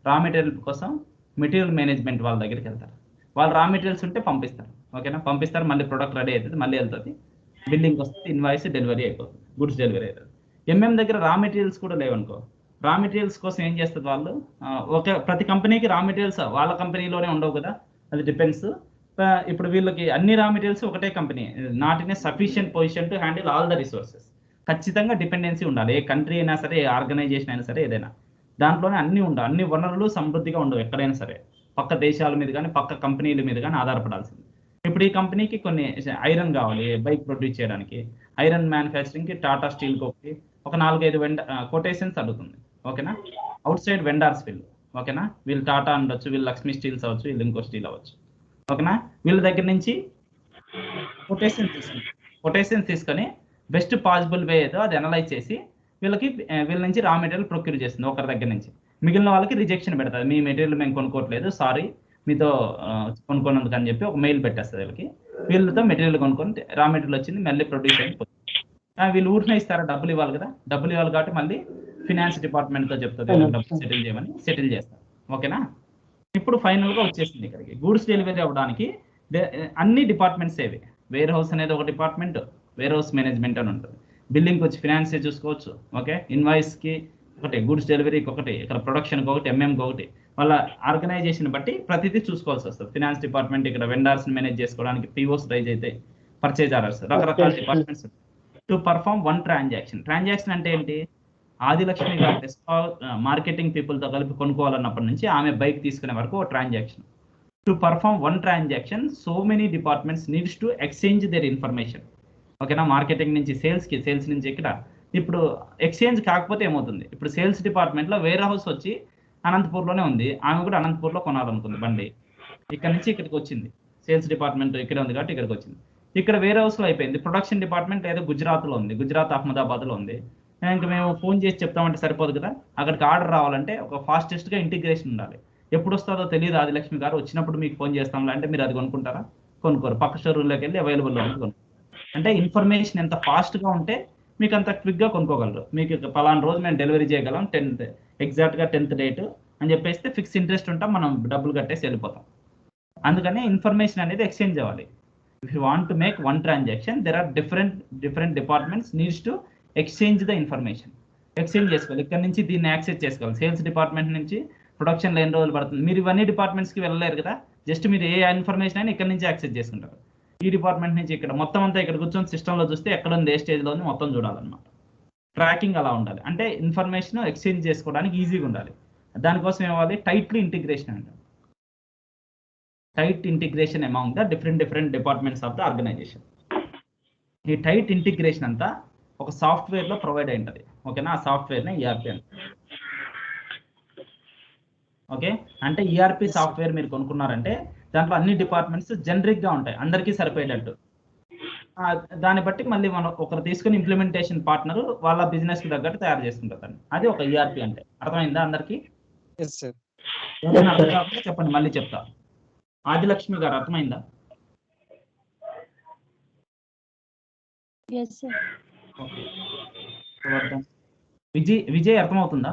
రా మెటీరియల్ కోసం మెటీరియల్ మేనేజ్మెంట్ వాళ్ళ దగ్గరికి వెళ్తారు. వాళ్ళు రా మెటీరియల్స్ ఉంటే పంపిస్తారు. ఓకేనా? పంపిస్తారు, మళ్ళీ ప్రొడక్ట్ రెడీ అవుతుంది, మళ్ళీ వెళ్తుంది, బిల్లింగ్ వస్తుంది, ఇన్వాయిస్ డెలివరీ అయిపోతుంది, గూడ్స్ డెలివరీ అవుతుంది. ఎంఎం దగ్గర రా మెటీరియల్స్ కూడా లేవనుకో, రా మెటీరియల్స్ కోసం ఏం చేస్తుంది వాళ్ళు? ప్రతి కంపెనీకి రా మెటీరియల్స్ వాళ్ళ కంపెనీలోనే ఉండవు కదా, అది డిపెండ్స్. ఇప్పుడు వీళ్ళకి అన్ని రా మెటీరియల్స్ ఒకటే company, not in a sufficient position to handle all the resources. ఖచ్చితంగా డిపెండెన్సీ ఉండాలి. ఏ కంట్రీ అయినా సరే, ఏ ఆర్గనైజేషన్ అయినా సరే, ఏదైనా దాంట్లోనే అన్ని ఉండాలి. అన్ని వనరులు సమృద్ధిగా ఉండవు ఎక్కడైనా సరే, పక్క దేశాల మీద కానీ పక్క కంపెనీల మీద కానీ ఆధారపడాల్సింది. ఇప్పుడు ఈ కంపెనీకి కొన్ని ఐరన్ కావాలి బైక్ ప్రొడ్యూస్ చేయడానికి, ఐరన్ మ్యానుఫ్యాక్చరింగ్కి టాటా స్టీల్కి ఒక 4-5 కొటేషన్స్ అడుగుతుంది. ఓకేనా? అవుట్ సైడ్ వెండార్స్ వీళ్ళు. ఓకేనా? వీళ్ళు టాటా ఉండొచ్చు, వీళ్ళు లక్ష్మీ స్టీల్స్ అవ్వచ్చు, వీళ్ళు ఇంకో స్టీల్ అవ్వచ్చు. ఓకేనా? వీళ్ళ దగ్గర నుంచి కొటేషన్స్ తీసుకొని బెస్ట్ పాసిబుల్ వే ఏదో అది అనలైజ్ చేసి వీళ్ళ నుంచి రా మెటీరియల్ ప్రొక్యూర్ చేస్తుంది ఒకరి దగ్గర నుంచి. మిగిలిన వాళ్ళకి రిజెక్షన్ పెడతారు, మీ మెటీరియల్ మేము కొనుక్కోవట్లేదు, సారీ మీతో కొనుక్కున్నందుకు అని చెప్పి ఒక మెయిల్ పెట్టేస్తుంది వీళ్ళకి. వీళ్ళతో మెటీరియల్ కొనుక్కొని రా మెటీరియల్ వచ్చింది, మళ్ళీ ప్రొడ్యూస్ అయిపోతుంది. వీళ్ళు ఊరినే ఇస్తారా? డబ్బులు ఇవ్వాలి కదా, డబ్బులు ఇవ్వాలి కాబట్టి మళ్ళీ ఫినాన్స్ డిపార్ట్మెంట్తో చెప్తుంది డబ్బులు సెటిల్ చేయమని, సెటిల్ చేస్తారు. ఓకేనా? ఇప్పుడు ఫైనల్గా వచ్చేసింది ఇక్కడికి. గూడ్స్ డెలివరీ అవ్వడానికి అన్ని డిపార్ట్మెంట్స్ ఏవి? వేర్ హౌస్ అనేది ఒక డిపార్ట్మెంట్, వేర్ హౌస్ మేనేజ్మెంట్ అని ఉంటుంది. బిల్లింగ్కి వచ్చి ఫినాన్సే చూసుకోవచ్చు. ఓకే? ఇన్వాయిస్కి ఒకటి, గూడ్స్ డెలివరీకి ఒకటి, ఇక్కడ ప్రొడక్షన్కి ఒకటి, ఎంఎంకి ఒకటి, వాళ్ళ ఆర్గనైజేషన్ బట్టి ప్రతిదీ చూసుకోవాల్సి వస్తుంది. ఫినాన్స్ డిపార్ట్మెంట్ ఇక్కడ వెండర్స్ని మేనేజ్ చేసుకోవడానికి, పిఓస్ రైజ్ అయితే పర్చేజ్ ఆర్డర్స్, రకరకాల departments to perform one transaction. Transaction అంటే ఏంటి? ఆదిలక్ష్మి గారు మార్కెటింగ్ పీపుల్తో కలిపి కొనుక్కోవాలన్నప్పటి నుంచి ఆమె బైక్ తీసుకునే వరకు ఒక transaction. To perform one transaction so many departments needs to exchange their information. ఓకేనా? మార్కెటింగ్ నుంచి సేల్స్కి, సేల్స్ నుంచి ఇక్కడ. ఇప్పుడు ఎక్స్చేంజ్ కాకపోతే ఏమవుతుంది? ఇప్పుడు సేల్స్ డిపార్ట్మెంట్లో వేర్ హౌస్ వచ్చి అనంతపూర్లోనే ఉంది, ఆమె కూడా అనంతపూర్లో కొనాలనుకుంది బండి, ఇక్కడ నుంచి ఇక్కడికి వచ్చింది. సేల్స్ డిపార్ట్మెంట్ ఇక్కడ ఉంది కాబట్టి ఇక్కడికి వచ్చింది. ఇక్కడ వేర్ హౌస్లో అయిపోయింది. ప్రొడక్షన్ డిపార్ట్మెంట్ ఏదో గుజరాత్లో ఉంది, గుజరాత్ అహ్మదాబాద్లో ఉంది. ఇంకా మేము ఫోన్ చేసి చెప్తామంటే సరిపోదు కదా, అక్కడికి ఆర్డర్ రావాలంటే ఒక ఫాస్టెస్ట్గా ఇంటిగ్రేషన్ ఉండాలి. ఎప్పుడు వస్తుందో తెలియదు, ఆదిలక్ష్మి గారు వచ్చినప్పుడు మీకు ఫోన్ చేస్తాంలే అంటే మీరు అది కొనుక్కుంటారా? కొనుక్కోరు. పక్క షోరూమ్లోకి వెళ్ళి అవైలబుల్లో ఉంది కొనుక్కోరు. అంటే ఇన్ఫర్మేషన్ ఎంత ఫాస్ట్గా ఉంటే మీకు అంత క్విక్గా కొనుక్కోగలరు. మీకు పలానా రోజు మేము డెలివరీ చేయగలం, 10th ఎగ్జాక్ట్గా 10th డేట్ అని చెప్పేస్తే ఫిక్స్ ఇంట్రెస్ట్ ఉంటాం, మనం డబ్బులు కట్టేసి వెళ్ళిపోతాం. అందుకని ఇన్ఫర్మేషన్ అనేది ఎక్స్చేంజ్ అవ్వాలి. If you want to make one transaction, there are different departments needs to exchange the information. Exchange చేసుకోవాలి. ఇక్కడ నుంచి దీన్ని యాక్సెస్ చేసుకోవాలి. సేల్స్ డిపార్ట్మెంట్ నుంచి ప్రొడక్షన్లో ఎన్ని రోజులు పడుతుంది? మీరు ఇవన్నీ డిపార్ట్మెంట్స్కి వెళ్ళలేరు కదా, జస్ట్ మీరు ఏ ఇన్ఫర్మేషన్ అయినా ఇక్కడ నుంచి యాక్సెస్ చేసుకుంటారు. ఈ డిపార్ట్మెంట్ నుంచి ఇక్కడ మొత్తం అంతా ఇక్కడ కూర్చొని సిస్టంలో చూస్తే ఎక్కడ ఉంది, ఏ స్టేజ్లో ఉంది మొత్తం చూడాలన్నమాట. ట్రాకింగ్ అలా ఉండాలి. అంటే ఇన్ఫర్మేషన్ ఎక్స్చేంజ్ చేసుకోవడానికి ఈజీగా ఉండాలి. దానికోసం ఏమవ్వాలి? టైట్లీ ఇంటిగ్రేషన్ అంటారు. Tight integration among the different departments of the organization. ఈ టైట్ ఇంటిగ్రేషన్ అంతా ఒక సాఫ్ట్వేర్ లో ప్రొవైడ్ అయి ఉంటుంది. ఓకేనా, ఆ సాఫ్ట్వేర్ నే ఈఆర్పి అంటే. ఓకే, అంటే ఈఆర్పి సాఫ్ట్వేర్ మీరు కొనుక్కున్నారంటే దాంట్లో అన్ని డిపార్ట్మెంట్స్ జనరిక్ గా ఉంటాయి, అందరికీ సరిపోయేటట్టు. దాన్ని బట్టి మళ్ళీ మనం ఒకరు తీసుకుని ఇంప్లిమెంటేషన్ పార్ట్నర్ వాళ్ళ బిజినెస్ కి తగ్గట్టు తయారు చేసుకుంటారు. అది ఒక ఈఆర్పి అంటే. అర్థమైందా అందరికి? అర్థం కాకపోతే చెప్పండి, మళ్ళీ చెప్తా. ఆదిలక్ష్మి గారు అర్థమైందా? ఓకే, విజయ్ అర్థమవుతుందా?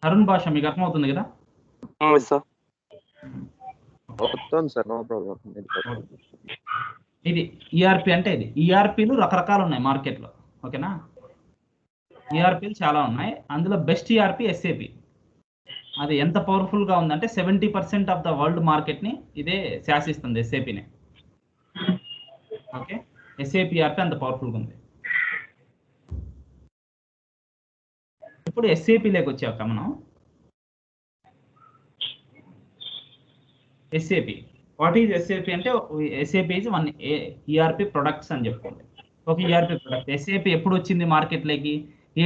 అరుణ్ భాష మీకు అర్థమవుతుంది కదా? Sir, no problem. ఇది ఈఆర్పి అంటే ఇది. ఈఆర్పీలు రకరకాలు ఉన్నాయి మార్కెట్లో. ఓకేనా, ఈఆర్పీలు చాలా ఉన్నాయి. అందులో బెస్ట్ ఈఆర్పి ఎస్ఏపి. అది ఎంత పవర్ఫుల్ గా ఉందంటే 70% ఆఫ్ ద వరల్డ్ మార్కెట్ ని ఇదే శాసిస్తుంది, ఎస్ఏపిని. ఓకే, ఎస్ఏపి ఈఆర్పి అంత పవర్ఫుల్ గా ఉంది. ఇప్పుడు ఎస్ఏపిలోకి వచ్చాక మనం ఎస్ఏపి, వాట్ ఈజ్ ఎస్ఏపి అంటే SAP is one ERP products అని చెప్పుకోండి. ఒక ఈఆర్పి ప్రొడక్ట్. ఎస్ఏపి ఎప్పుడు వచ్చింది మార్కెట్లోకి,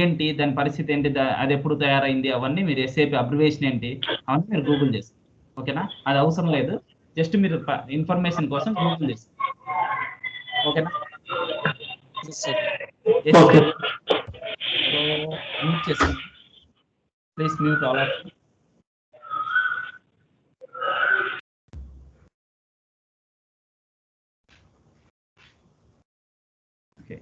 ఏంటి దాని పరిస్థితి ఏంటి, అది ఎప్పుడు తయారైంది, అవన్నీ మీరు ఎస్ఏపి అబ్రివేషన్ ఏంటి అవన్నీ మీరు గూగుల్ చేస్తారు. ఓకేనా, అది అవసరం లేదు, జస్ట్ మీరు ఇన్ఫర్మేషన్ కోసం గూగుల్ చేస్తారు. ఓకేనా, మ్యూట్ చేస్తాను please, mute all of. Okay,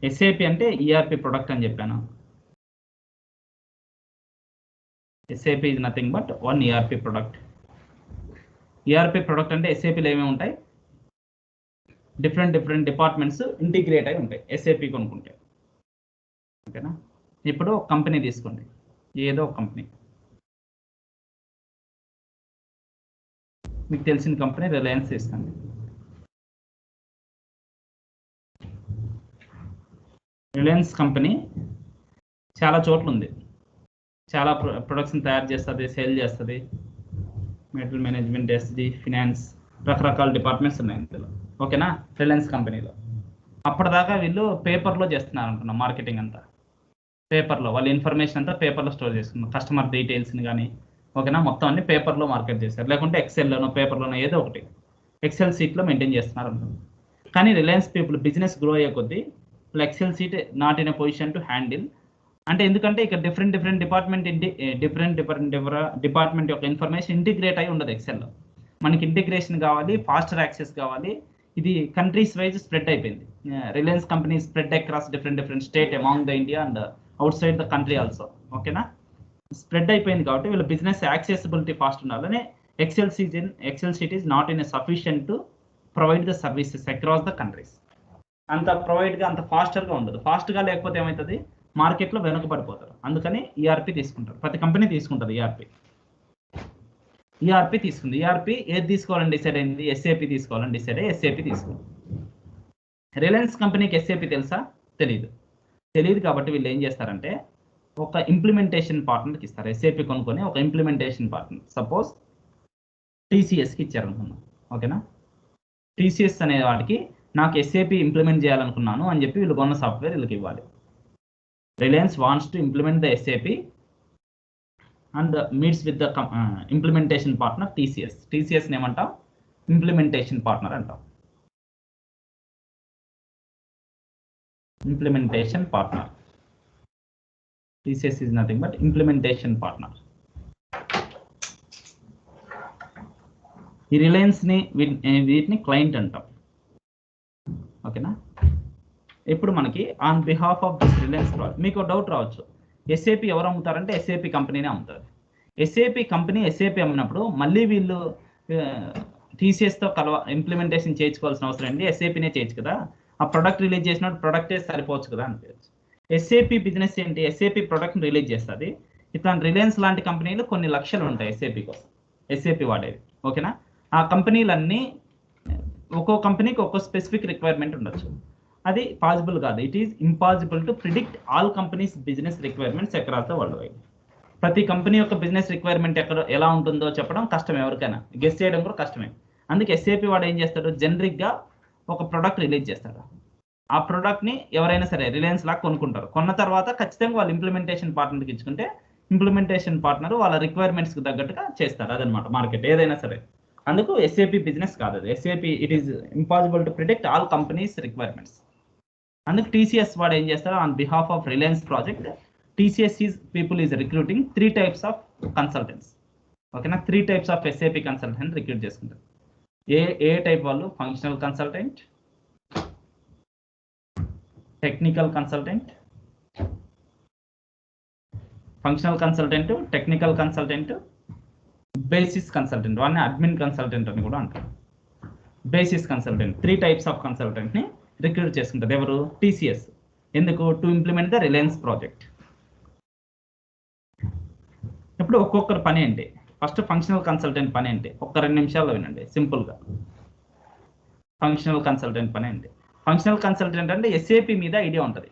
SAP అంటే ఈఆర్పి ప్రొడక్ట్ అని చెప్పాను. SAP is nothing but one ERP product. ERP product అంటే ఎస్ఏపిలో ఏమేమి ఉంటాయి, డిఫరెంట్ డిపార్ట్మెంట్స్ ఇంటిగ్రేట్ అయి ఉంటాయి ఎస్ఏపి కొనుక్కుంటే. ఓకేనా, ఇప్పుడు ఒక కంపెనీ తీసుకోండి, ఏదో ఒక కంపెనీ, మీకు తెలిసిన కంపెనీ రిలయన్స్ తీసుకోండి. రిలయన్స్ కంపెనీ చాలా చోట్ల ఉంది, చాలా ప్రొడక్ట్స్ని తయారు చేస్తుంది, సేల్ చేస్తుంది, మెటీరియల్ మేనేజ్మెంట్, ఎస్డి, ఫినాన్స్, రకరకాల డిపార్ట్మెంట్స్ ఉన్నాయి ఇందులో. ఓకేనా, రిలయన్స్ కంపెనీలో. అప్పటిదాకా వీళ్ళు పేపర్లో చేస్తున్నారు అనుకున్నాం, మార్కెటింగ్ అంతా పేపర్లో, వాళ్ళ ఇన్ఫర్మేషన్ అంతా పేపర్లో స్టోర్ చేసుకున్నారు, కస్టమర్ డీటెయిల్స్ని కానీ. ఓకేనా, మొత్తం అన్ని పేపర్లో మార్కెట్ చేస్తారు, లేకుంటే ఎక్సెల్లోనో పేపర్లోనో ఏదో ఒకటి ఎక్సెల్ షీట్లో మెయింటైన్ చేస్తున్నారు అనుకున్నాం. కానీ రిలయన్స్ పీపుల్ బిజినెస్ గ్రో అయ్యే కొద్దీ Excel sheet not in a position to handle. అంటే ఎందుకంటే ఇక్కడ డిఫరెంట్ డిపార్ట్మెంట్ యొక్క ఇన్ఫర్మేషన్ ఇంటిగ్రేట్ అయి ఉండదు ఎక్సెల్లో. మనకి ఇంటిగ్రేషన్ కావాలి, ఫాస్టర్ యాక్సెస్ కావాలి. ఇది కంట్రీస్ వైజ్ స్ప్రెడ్ అయిపోయింది. Reliance company spread across different state among the India and outside the country also. ఓకేనా, స్ప్రెడ్ అయిపోయింది కాబట్టి వీళ్ళ బిజినెస్ యాక్సెసిబిలిటీ ఫాస్ట్ ఉండాలని Excel sheet is not in a sufficient to provide the services across the countries. అంత ప్రొవైడ్గా అంత ఫాస్టర్గా ఉండదు. ఫాస్ట్గా లేకపోతే ఏమవుతుంది, మార్కెట్లో వెనుకబడిపోతారు. అందుకని ఈఆర్పి తీసుకుంటారు, ప్రతి కంపెనీ తీసుకుంటుంది ఈఆర్పి తీసుకుంది. ఈఆర్పి ఏది తీసుకోవాలని డిసైడ్ అయింది, ఎస్ఏపి తీసుకోవాలని డిసైడ్ అయ్యి ఎస్ఏపి తీసుకుంది. రిలయన్స్ కంపెనీకి ఎస్ఏపి తెలుసా? తెలియదు కాబట్టి వీళ్ళు ఏం చేస్తారంటే ఒక ఇంప్లిమెంటేషన్ పార్ట్నర్కి ఇస్తారు. ఎస్ఏపి కొనుక్కొని ఒక ఇంప్లిమెంటేషన్ పార్ట్నర్, సపోజ్ టీసీఎస్కి ఇచ్చారనుకున్నాం. ఓకేనా, టీసీఎస్ అనే వాడికి నాకు ఎస్ఏపి ఇంప్లిమెంట్ చేయాలనుకున్నాను అని చెప్పి వీళ్ళు కొన్న సాఫ్ట్వేర్ వీళ్ళకి ఇవ్వాలి. Reliance wants to implement the SAP and meets with the implementation partner TCS. టీసీఎస్ని ఏమంటాం? ఇంప్లిమెంటేషన్ పార్ట్నర్ అంటాం. Implementation partner. TCS is nothing but implementation partner. ఈ రిలయన్స్ని వీటిని క్లయింట్ అంటాం. ఓకేనా, ఇప్పుడు మనకి on behalf of this Reliance మీకు డౌట్ రావచ్చు, ఎస్ఏపి ఎవరు అమ్ముతారంటే ఎస్ఏపి కంపెనీనే అమ్ముతారు. ఎస్ఏపి కంపెనీ ఎస్ఏపి అమ్మినప్పుడు మళ్ళీ వీళ్ళు టీసీఎస్తో ఇంప్లిమెంటేషన్ చేయించుకోవాల్సిన అవసరం ఏంటి, ఎస్ఏపినే చేయొచ్చు కదా, ఆ ప్రొడక్ట్ రిలీజ్ చేసినప్పుడు ప్రొడక్టే సరిపోవచ్చు కదా అనిపించచ్చు. ఎస్ఏపి బిజినెస్ ఏంటి, ఎస్ఏపి ప్రొడక్ట్ని రిలీజ్ చేస్తుంది. ఇట్లాంటి రిలయన్స్ లాంటి కంపెనీలు కొన్ని లక్షలు ఉంటాయి ఎస్ఏపి కోసం, ఎస్ఏపి వాడేది. ఓకేనా, ఆ కంపెనీలన్నీ ఒక్కో కంపెనీకి ఒక్కో స్పెసిఫిక్ రిక్వైర్మెంట్ ఉండొచ్చు. అది పాసిబుల్ కాదు. It is impossible to predict all companies business requirements across the world wide. ప్రతి కంపెనీ యొక్క బిజినెస్ రిక్వైర్మెంట్ ఎలా ఉంటుందో చెప్పడం కష్టం, ఎవరికైనా గెస్ చేయడం కూడా కష్టమే. అందుకే SAP వాడు ఏం చేస్తాడు, జనరిక్ గా ఒక ప్రొడక్ట్ రిలీజ్ చేస్తాడు. ఆ ప్రొడక్ట్ ని ఎవరైనా సరే రిలయన్స్ లాగా కొనుక్కుంటారు. కొన్న తర్వాత ఖచ్చితంగా వాళ్ళు ఇంప్లిమెంటేషన్ పార్ట్నర్కి ఇచ్చుకుంటే ఇంప్లిమెంటేషన్ పార్ట్నర్ వాళ్ళ రిక్వైర్మెంట్స్ కి తగ్గట్టుగా చేస్తారు. అదనమాట మార్కెట్ ఏదైనా సరే. అందుకు SAP బిజినెస్ కాదు అది. SAP it is impossible to predict all companies requirements. అందుకు TCS వాడు ఏం చేస్తాడు, on behalf of Reliance project TCS people is recruiting 3 types of consultants. ఓకేనా, 3 types of SAP consultant recruit చేసుకుంటారు. ఏ టైప్ వాళ్ళు, functional consultant, technical consultant, functional consultant, technical consultant, basis consultant, వాడిని అడ్మిన్ కన్సల్టెంట్ అని కూడా అంటారు. Basis consultant 3 types of consultant ని రిక్రూట్ చేసుకుంటారు. ఎవరు, TCS. ఎందుకు, to implement the Reliance project. ఇప్పుడు ఒక్కొక్కరు పని ఏంటి, ఫస్ట్ ఫంక్షనల్ కన్సల్టెంట్ పని ఏంటి, ఒక్క 2 నిమిషాల్లో వినండి సింపుల్ గా. ఫంక్షనల్ కన్సల్టెంట్ పని ఏంటి? ఫంక్షనల్ కన్సల్టెంట్ అంటే SAP మీద ఐడియా ఉంటుంది.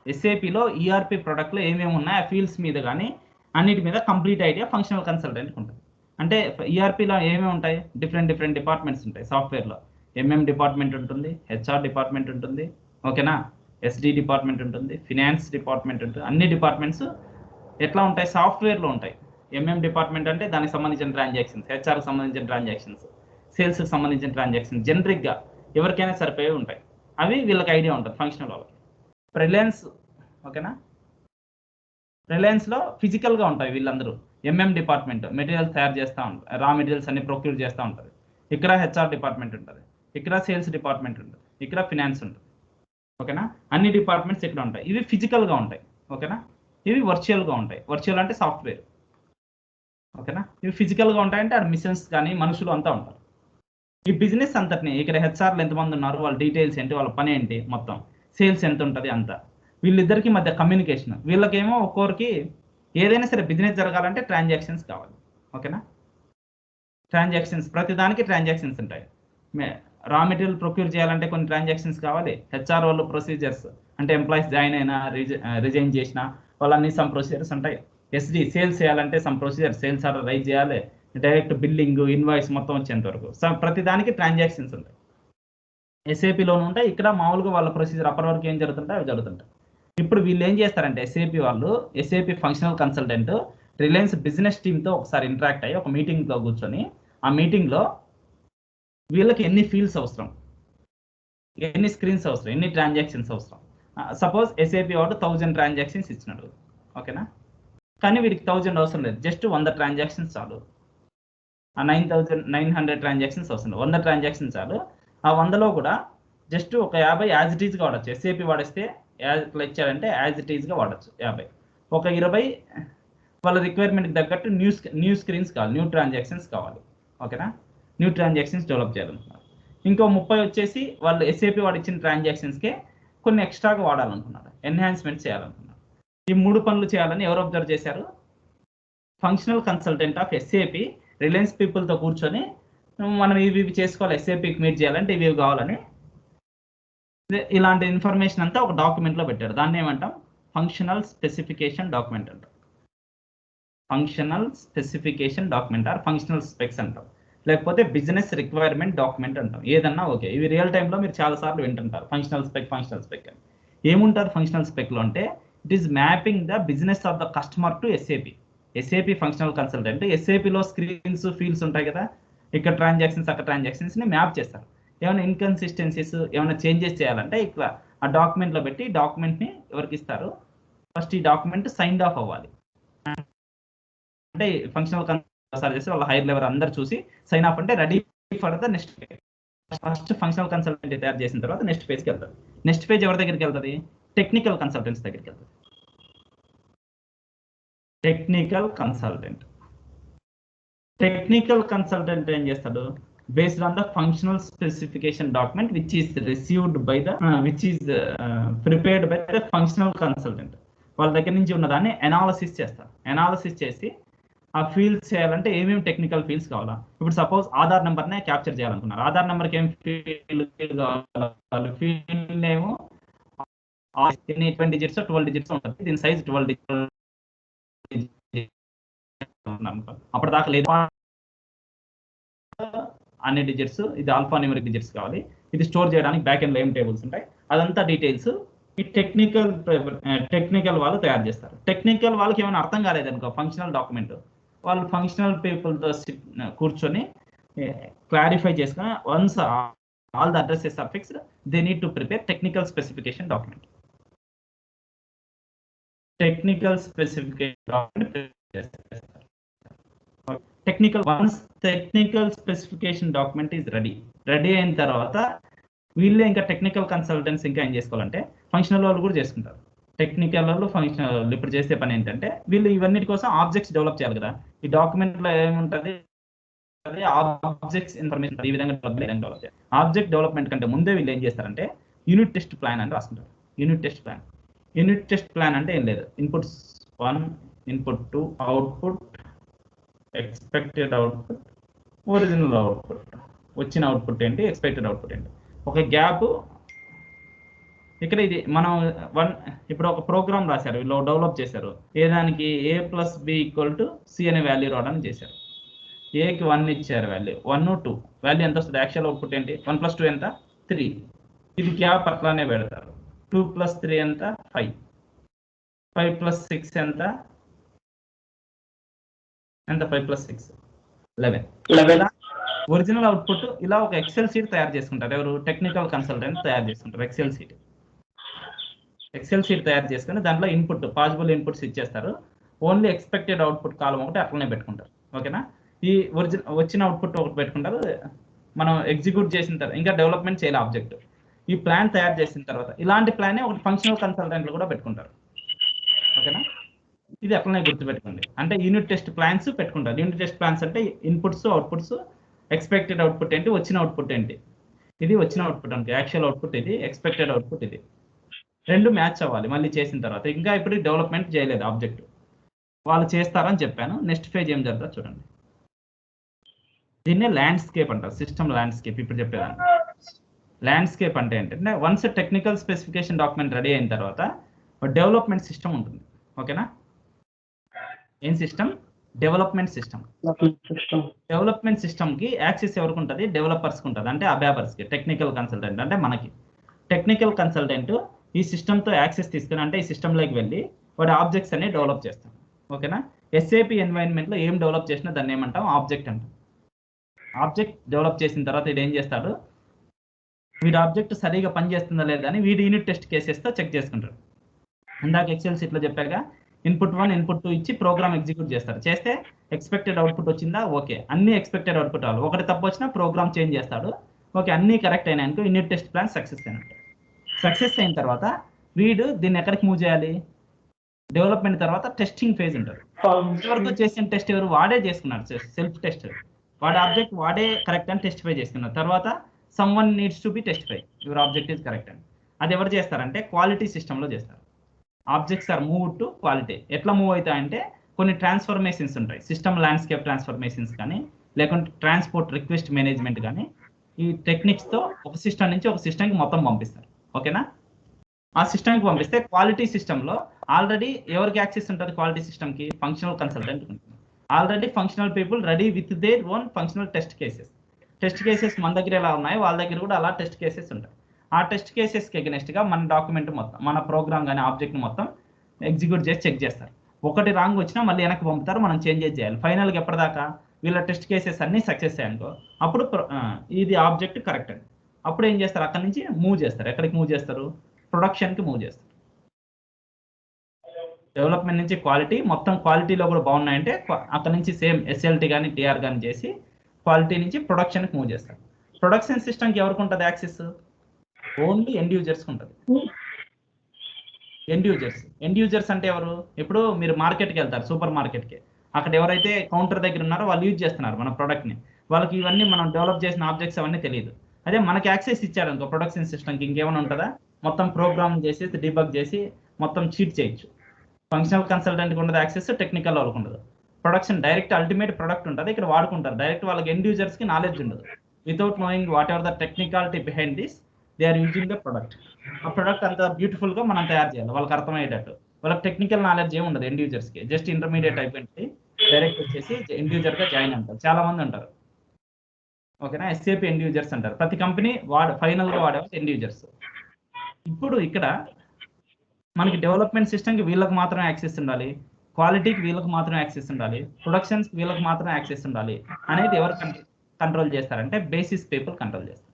SAPలో ERP ప్రొడక్ట్లో ఏమేమి ఉన్నాయి ఆ ఫీల్డ్స్ మీద కానీ అన్నిటి మీద కంప్లీట్ ఐడియా ఫంక్షనల్ కన్సల్టెంట్కి ఉంటుంది. అంటే ERPలో ఏమేమి ఉంటాయి, డిఫరెంట్ డిపార్ట్మెంట్స్ ఉంటాయి. సాఫ్ట్వేర్లో MM డిపార్ట్మెంట్ ఉంటుంది, HR డిపార్ట్మెంట్ ఉంటుంది, ఓకేనా, SD డిపార్ట్మెంట్ ఉంటుంది, ఫినాన్స్ డిపార్ట్మెంట్ ఉంటుంది. అన్ని డిపార్ట్మెంట్స్ ఎట్లా ఉంటాయి, సాఫ్ట్వేర్లో ఉంటాయి. MM డిపార్ట్మెంట్ అంటే దానికి సంబంధించిన ట్రాన్సాక్షన్స్, HRకి సంబంధించిన ట్రాన్సాక్షన్స్, సేల్స్కి సంబంధించిన ట్రాన్సాక్షన్స్ జనరిక్గా ఎవరికైనా సరిపోయి ఉంటాయి. అవి వీళ్ళకి ఐడియా ఉంటుంది ఫంక్షనల్ వాళ్ళకి. రిలయన్స్, ఓకేనా, రిలయన్స్లో ఫిజికల్గా ఉంటాయి వీళ్ళందరూ. MM డిపార్ట్మెంట్ మెటీరియల్స్ తయారు చేస్తూ ఉంటారు, రా మెటీరియల్స్ అన్ని ప్రొక్యూర్ చేస్తూ ఉంటుంది. ఇక్కడ HR డిపార్ట్మెంట్ ఉంటుంది, ఇక్కడ సేల్స్ డిపార్ట్మెంట్ ఉంటుంది, ఇక్కడ ఫినాన్స్ ఉంటుంది. ఓకేనా, అన్ని డిపార్ట్మెంట్స్ ఇక్కడ ఉంటాయి. ఇవి ఫిజికల్గా ఉంటాయి. ఓకేనా, ఇవి వర్చువల్గా ఉంటాయి. వర్చువల్ అంటే సాఫ్ట్వేర్. ఓకేనా, ఇవి ఫిజికల్గా ఉంటాయంటే అక్కడ మిషన్స్ కానీ మనుషులు అంతా ఉంటారు. ఈ బిజినెస్ అంతటిని ఇక్కడ HRలు ఎంతమంది ఉన్నారు, వాళ్ళ డీటెయిల్స్ ఏంటి, వాళ్ళ పని ఏంటి, మొత్తం సేల్స్ ఎంత ఉంటుంది అంతా, వీళ్ళిద్దరికి మధ్య కమ్యూనికేషన్. వీళ్ళకేమో ఒక్కొక్కరికి ఏదైనా సరే బిజినెస్ జరగాలంటే ట్రాన్సాక్షన్స్ కావాలి. ఓకేనా, ట్రాన్సాక్షన్స్, ప్రతిదానికి ట్రాన్సాక్షన్స్ ఉంటాయి. రా మెటీరియల్ ప్రొక్యూర్ చేయాలంటే కొన్ని ట్రాన్సాక్షన్స్ కావాలి. HR వాళ్ళు ప్రొసీజర్స్ అంటే ఎంప్లాయీస్ జాయిన్ అయినా రిజైన్ చేసినా వాళ్ళన్ని సమ్ ప్రొసీజర్స్ ఉంటాయి. SD సేల్స్ చేయాలంటే some procedure, sales order raise చేయాలి, డైరెక్ట్ బిల్లింగ్, ఇన్వాయిస్ మొత్తం వచ్చేంత వరకు ప్రతిదానికి ట్రాన్సాక్షన్స్ ఉంటాయి. SAPలోనూ ఉంటాయి. ఇక్కడ మామూలుగా వాళ్ళ ప్రొసీజర్ అప్పటి వరకు ఏం జరుగుతుంటాయి అవి జరుగుతుంటాయి. ఇప్పుడు వీళ్ళు ఏం చేస్తారంటే SAP వాళ్ళు, SAP functional consultant Reliance business టీమ్తో ఒకసారి ఇంటరాక్ట్ అయ్యి ఒక మీటింగ్లో కూర్చొని ఆ మీటింగ్లో వీళ్ళకి ఎన్ని ఫీల్డ్స్ అవసరం, ఎన్ని స్క్రీన్స్ అవసరం, ఎన్ని ట్రాన్సాక్షన్స్ అవసరం. సపోజ్ SAP వాడు 1000 ట్రాన్సాక్షన్స్ ఇచ్చినాడు. ఓకేనా, కానీ వీడికి 1000 అవసరం లేదు, జస్ట్ 100 ట్రాన్సాక్షన్స్ చాలు. ఆ 9900 ట్రాన్సాక్షన్స్ అవసరం, 100 ట్రాన్సాక్షన్స్ చాలు. ఆ 100లో కూడా జస్ట్ ఒక 50 యాజ్ ఇట్ ఈస్గా వాడచ్చు. SAP వాడిస్తే ఇట్లా ఇచ్చారంటే యాజ్ ఇట్ ఈస్గా వాడచ్చు 50. ఒక 20 వాళ్ళ రిక్వైర్మెంట్కి తగ్గట్టు న్యూ స్క్రీన్స్ కావాలి, న్యూ ట్రాన్సాక్షన్స్ కావాలి. ఓకేనా, న్యూ ట్రాన్సాక్షన్స్ డెవలప్ చేయాలనుకున్నారు. ఇంకో 30 వచ్చేసి వాళ్ళు SAP వాడు ఇచ్చిన ట్రాన్సాక్షన్స్కే కొన్ని ఎక్స్ట్రాగా వాడాలనుకున్నారు, ఎన్హాన్స్మెంట్ చేయాలనుకున్నారు. ఈ 3 పనులు చేయాలని ఎవరు అబ్జర్వ్ చేశారు, functional consultant of SAP Reliance పీపుల్తో కూర్చొని మనం ఇవి చేసుకోవాలి, SAPకి మీట్ చేయాలంటే ఇవి కావాలని ఇలాంటి ఇన్ఫర్మేషన్ అంతా ఒక డాక్యుమెంట్లో పెట్టారు. దాన్ని ఏమంటాం, ఫంక్షనల్ స్పెసిఫికేషన్ డాక్యుమెంట్ అంటాం. Functional specification document are functional specs అంటాం, లేకపోతే బిజినెస్ రిక్వైర్మెంట్ డాక్యుమెంట్ అంటాం. ఏదన్నా ఓకే. ఇవి రియల్ టైంలో మీరు చాలాసార్లు వింటుంటారు ఫంక్షనల్ స్పెక్ అని. ఏముంటారు ఫంక్షనల్ స్పెక్లో అంటే, it is mapping the business of the customer to SAP functional consultant. SAPలో స్క్రీన్స్, ఫీల్డ్స్ ఉంటాయి కదా, ఇక్కడ ట్రాన్సాక్షన్స్ అక్కడ ట్రాన్సాక్షన్స్ని మ్యాప్ చేస్తారు. ఏమైనా ఇన్కన్సిస్టెన్సీస్, ఏమైనా చేంజెస్ చేయాలంటే ఇక్కడ ఆ డాక్యుమెంట్లో పెట్టి డాక్యుమెంట్ని ఎవరికి ఇస్తారు, ఫస్ట్ ఈ డాక్యుమెంట్ సైన్డ్ ఆఫ్ అవ్వాలి. అంటే ఫంక్షనల్ కన్సల్టెంట్ చేసి వాళ్ళ హైర్ లెవెల్ అందరు చూసి సైన్ ఆఫ్ అంటే ready for the next page. First functional consultant తయారు చేసిన తర్వాత నెక్స్ట్ పేజ్కి వెళ్తుంది. నెక్స్ట్ పేజ్ ఎవరి దగ్గరికి వెళ్తుంది, టెక్నికల్ కన్సల్టెంట్స్ దగ్గరికి వెళ్తుంది. టెక్నికల్ కన్సల్టెంట్ ఏం చేస్తాడు, based on the functional specification document which is received by the prepared by the functional consultant. వాళ్ళ దగ్గర నుంచి ఉన్నదాన్ని అనాలిసిస్ చేస్తారు. అనాలిసిస్ చేసి ఆ ఫీల్డ్స్ చేయాలంటే ఏమేమి టెక్నికల్ ఫీల్డ్స్ కావాలా. ఇప్పుడు సపోజ్ ఆధార్ నెంబర్నే క్యాప్చర్ చేయాలనుకున్నారు. ఆధార్ నెంబర్కి ఏం ఫీల్డ్ కావాలి, ఫీల్డ్ నేమ్ 20 digits 12 digits ఉంటుంది. దీని సైజ్ 12 digits అప్పటిదాకా లేదు అన్ని డిజిట్స్, ఇది ఆల్ఫా న్యూమరిక్ డిజిట్స్ కావాలి, ఇది స్టోర్ చేయడానికి బ్యాక్ ఎండ్ లో ఏం టేబుల్స్ ఉంటాయి, అదంతా డీటెయిల్స్ ఈ టెక్నికల్ వాళ్ళు తయారు చేస్తారు. టెక్నికల్ వాళ్ళకి ఏమైనా అర్థం కాలేదనుకో ఫంక్షనల్ డాక్యుమెంట్, వాళ్ళు ఫంక్షనల్ పీపుల్తో కూర్చొని క్లారిఫై చేసుకుని once all the addresses are fixed they need to prepare technical specification document. Technical specification document once technical specification document is ready అయిన తర్వాత వీళ్ళే ఇంకా టెక్నికల్ కన్సల్టెంట్స్ ఇంకా ఏం చేసుకోవాలంటే ఫంక్షనల్ వాళ్ళు కూడా చేసుకుంటారు. టెక్నికల్ వాళ్ళు ఫంక్షనల్ వాళ్ళు ఇప్పుడు చేసే పని ఏంటంటే వీళ్ళు ఇవన్నిటి కోసం ఆబ్జెక్ట్స్ డెవలప్ చేయాలి కదా. ఈ డాక్యుమెంట్ లో ఏముంటది, ఆబ్జెక్ట్స్ ఇన్ఫర్మేషన్ ఈ విధంగా డెవలప్ చేయాలి. ఆబ్జెక్ట్ డెవలప్మెంట్ కంటే ముందే వీళ్ళు ఏం చేస్తారంటే యూనిట్ టెస్ట్ ప్లాన్ అని రాసుకుంటారు. యూనిట్ టెస్ట్ ప్లాన్ అంటే ఏం లేదు, inputs 1, input 2, output, expected output, original output, వచ్చిన అవుట్పుట్ ఏంటి, ఎక్స్పెక్టెడ్ అవుట్పుట్ ఏంటి, ఒక గ్యాప్. ఇక్కడ ఇది మనం ఇప్పుడు ఒక ప్రోగ్రామ్ రాశారు, వీళ్ళు డెవలప్ చేశారు, ఏదానికి A+B=C అనే వాల్యూ రావడానికి చేశారు. ఏకి 1 ఇచ్చారు వాల్యూ, 1, 2 వాల్యూ ఎంత వస్తుంది, యాక్చువల్ అవుట్పుట్ ఏంటి, 1+2 ఎంత 3, ఇది గ్యాప్ అట్లానే పెడతారు. 2+3 ఎంత 5, 5+6 ఎంత 5+6 11. ఒరిజినల్ అవుట్పుట్ ఇలా ఒక ఎక్సెల్ షీట్ తయారు చేసుకుంటారు. ఎవరు, టెక్నికల్ కన్సల్టెంట్ తయారు చేసుకుంటారు. ఎక్సెల్ షీట్ తయారు చేసుకుని దాంట్లో ఇన్పుట్ పాసిబుల్ ఇన్పుట్స్ ఇచ్చేస్తారు. ఓన్లీ ఎక్స్పెక్టెడ్ అవుట్పుట్ కాలం ఒకటి అట్లనే పెట్టుకుంటారు. ఓకేనా, ఈ వచ్చిన అవుట్పుట్ ఒకటి పెట్టుకుంటారు. మనం ఎగ్జిక్యూట్ చేసిన తర్వాత ఇంకా డెవలప్మెంట్ చేయాలి ఆబ్జెక్ట్. ఈ ప్లాన్ తయారు చేసిన తర్వాత ఇలాంటి ప్లానే ఒకటి ఫంక్షనల్ కన్సల్టెంట్లు కూడా పెట్టుకుంటారు. ఓకేనా, ఇది అట్లనే గుర్తుపెట్టుకోండి. అంటే యూనిట్ టెస్ట్ ప్లాన్స్ పెట్టుకుంటారు. యూనిట్ టెస్ట్ ప్లాన్స్ అంటే ఇన్పుట్స్, అవుట్పుట్స్, ఎక్స్పెక్టెడ్ అవుట్పుట్ ఏంటి, వచ్చిన అవుట్పుట్ ఏంటి, ఇది వచ్చిన అవుట్పుట్ అంటే యాక్చువల్ అవుట్పుట్ ఇది, ఎక్స్పెక్టెడ్ అవుట్పుట్ ఇది, రెండు మ్యాచ్ అవ్వాలి. మళ్ళీ చేసిన తర్వాత ఇంకా ఇప్పుడు డెవలప్మెంట్ చేయలేదు ఆబ్జెక్ట్, వాళ్ళు చేస్తారని చెప్పాను. నెక్స్ట్ పేజ్ ఏం జరుగుతుందో చూడండి. దీన్నే ల్యాండ్స్కేప్ అంటారు, సిస్టమ్ ల్యాండ్స్కేప్. ఇప్పుడు చెప్పేదాన్ని ల్యాండ్స్కేప్ అంటే ఏంటంటే once technical specification document ready అయిన తర్వాత డెవలప్మెంట్ సిస్టమ్ ఉంటుంది. ఓకేనా, ఏం system, development system. Development system కి యాక్సెస్ ఎవరికి ఉంటుంది, డెవలపర్స్కి ఉంటుంది. అంటే అబ్యాబర్స్కి, టెక్నికల్ కన్సల్టెంట్ అంటే మనకి. టెక్నికల్ కన్సల్టెంట్ ఈ సిస్టమ్తో యాక్సెస్ తీసుకుని అంటే ఈ సిస్టంలోకి వెళ్ళి వాడి ఆబ్జెక్ట్స్ అన్ని డెవలప్ చేస్తాం. ఓకేనా, ఎస్ఏపి ఎన్వైరన్మెంట్లో ఏం డెవలప్ చేసినా దాన్ని ఏమంటాం, ఆబ్జెక్ట్ అంటాం. ఆబ్జెక్ట్ డెవలప్ చేసిన తర్వాత ఇది ఏం చేస్తాడు, వీడి ఆబ్జెక్ట్ సరిగా పనిచేస్తుందా లేదా అని వీడి యూనిట్ టెస్ట్ కేసెస్తో చెక్ చేసుకుంటాడు. ఇందాక ఎక్సెల్ షీట్లో చెప్పాక ఇన్పుట్ 1, ఇన్పుట్ 2 ఇచ్చి ప్రోగ్రామ్ ఎగ్జిక్యూట్ చేస్తారు. చేస్తే ఎక్స్పెక్టెడ్ అవుట్పుట్ వచ్చిందా, ఓకే, అన్ని ఎక్స్పెక్టెడ్ అవుట్పుట్ అవ్వాలి. ఒకటి తప్పు వచ్చినా ప్రోగ్రామ్ చేంజ్ చేస్తాడు. ఓకే, అన్ని కరెక్ట్ అయినాయనుకో యూనిట్ టెస్ట్ ప్లాన్ సక్సెస్ అయినట్టు. సక్సెస్ అయిన తర్వాత వీడు దీన్ని ఎక్కడికి మూవ్ చేయాలి, డెవలప్మెంట్ తర్వాత టెస్టింగ్ ఫేజ్ ఉంటుంది. ఇప్పటివరకు చేసిన టెస్ట్ ఎవరు, వాడే చేసుకున్నాడు, సెల్ఫ్ టెస్ట్. వాడి ఆబ్జెక్ట్ వాడే కరెక్ట్ అని టెస్టిఫై చేసుకున్నారు. తర్వాత someone needs to be testify your object is correct అని. అది ఎవరు చేస్తారంటే క్వాలిటీ సిస్టంలో చేస్తారు. Objects are move to quality. ఎట్లా మూవ్ అవుతాయంటే కొన్ని ట్రాన్స్ఫర్మేషన్స్ ఉంటాయి, సిస్టమ్ ల్యాండ్స్కేప్ ట్రాన్స్ఫర్మేషన్స్ కానీ, లేకుంటే ట్రాన్స్పోర్ట్ రిక్వెస్ట్ మేనేజ్మెంట్ కానీ, ఈ టెక్నిక్స్తో ఒక సిస్టమ్ నుంచి ఒక సిస్టమ్కి మొత్తం పంపిస్తారు. ఓకేనా, ఆ సిస్టమ్కి పంపిస్తే క్వాలిటీ సిస్టంలో ఆల్రెడీ ఎవరికి యాక్సెస్ ఉంటుంది, క్వాలిటీ సిస్టమ్కి ఫంక్షనల్ కన్సల్టెంట్ ఉంటుంది. Already functional people ready with their own functional test cases మన దగ్గర ఎలా ఉన్నాయో వాళ్ళ దగ్గర కూడా అలా టెస్ట్ కేసెస్ ఉంటాయి. ఆ టెస్ట్ కేసెస్కి ఎగనెస్ట్గా మన డాక్యుమెంట్ మొత్తం, మన ప్రోగ్రామ్ కానీ ఆబ్జెక్ట్ మొత్తం ఎగ్జిక్యూట్ చేసి చెక్ చేస్తారు. ఒకటి రాంగ్ వచ్చినా మళ్ళీ వెనక్కి పంపుతారు, మనం చేంజెస్ చేయాలి. ఫైనల్గా ఎప్పటిదాకా వీళ్ళ టెస్ట్ కేసెస్ అన్నీ సక్సెస్ అయ్యానుకో అప్పుడు ఇది ఆబ్జెక్ట్ కరెక్ట్ అండి. అప్పుడు ఏం చేస్తారు, అక్కడి నుంచి మూవ్ చేస్తారు. ఎక్కడికి మూవ్ చేస్తారు, ప్రొడక్షన్కి మూవ్ చేస్తారు. డెవలప్మెంట్ నుంచి క్వాలిటీ, మొత్తం క్వాలిటీలో కూడా బాగున్నాయంటే అక్కడ నుంచి సేమ్ ఎస్ఎల్టీ కానీ టీఆర్ కానీ చేసి క్వాలిటీ నుంచి ప్రొడక్షన్కి మూవ్ చేస్తారు. ప్రొడక్షన్ సిస్టమ్కి ఎవరికి ఉంటుంది యాక్సెస్, ఓన్లీ ఎండ్ యూజర్స్కి ఉంటుంది. ఎండ్ యూజర్స్ అంటే ఎవరు, ఇప్పుడు మీరు మార్కెట్కి వెళ్తారు, సూపర్ మార్కెట్కి, అక్కడ ఎవరైతే కౌంటర్ దగ్గర ఉన్నారో వాళ్ళు యూజ్ చేస్తున్నారు మన ప్రోడక్ట్ని, వాళ్ళకి ఇవన్నీ మనం డెవలప్ చేసిన ఆబ్జెక్ట్స్ అవన్నీ తెలియదు. అదే మనకి యాక్సెస్ ఇచ్చారనుకో ప్రొడక్షన్ సిస్టమ్కి, ఇంకేమైనా ఉంటుందా, మొత్తం ప్రోగ్రామ్ చేసి డీబగ్ చేసి మొత్తం చీట్ చేయొచ్చు. ఫంక్షనల్ కన్సల్టెంట్కి ఉండదు యాక్సెస్, టెక్నికల్ వాళ్ళకి ఉండదు. ప్రొడక్షన్ డైరెక్ట్ అల్టిమేట్ ప్రొడక్ట్ ఉంటుంది, ఇక్కడ వాడుకుంటారు డైరెక్ట్. వాళ్ళకి ఎండ్ యూజర్స్కి నాలెడ్జ్ ఉండదు. Without knowing whatever the technicality behind this they are using the product. ఆ ప్రొడక్ట్ అంత బ్యూటిఫుల్గా మనం తయారు చేయాలి, వాళ్ళకి అర్థమయ్యేటట్టు. వాళ్ళకి టెక్నికల్ నాలెడ్జ్ ఏమి ఉండదు ఎండ్ యూజర్స్కి, జస్ట్ ఇంటర్మీడియట్ అయిపోయింది. డైరెక్ట్ వచ్చేసి ఎండ్ యూజర్ గా జాయిన్ అంటారు, చాలా మంది ఉంటారు. ఓకేనా, ఎస్ఏపి ఎండ్ యూజర్స్ అంటారు. ప్రతి కంపెనీ ఫైనల్ గా వాడే ఎండ్ యూజర్స్. ఇప్పుడు ఇక్కడ మనకి డెవలప్మెంట్ సిస్టమ్ కి వీళ్ళకి మాత్రమే యాక్సెస్ ఉండాలి, క్వాలిటీకి వీళ్ళకి మాత్రమే యాక్సెస్ ఉండాలి, ప్రొడక్షన్స్ వీళ్ళకి మాత్రమే యాక్సెస్ ఉండాలి అనేది ఎవరు కంట్రోల్ చేస్తారంటే బేసిస్ పీపుల్ కంట్రోల్ చేస్తారు.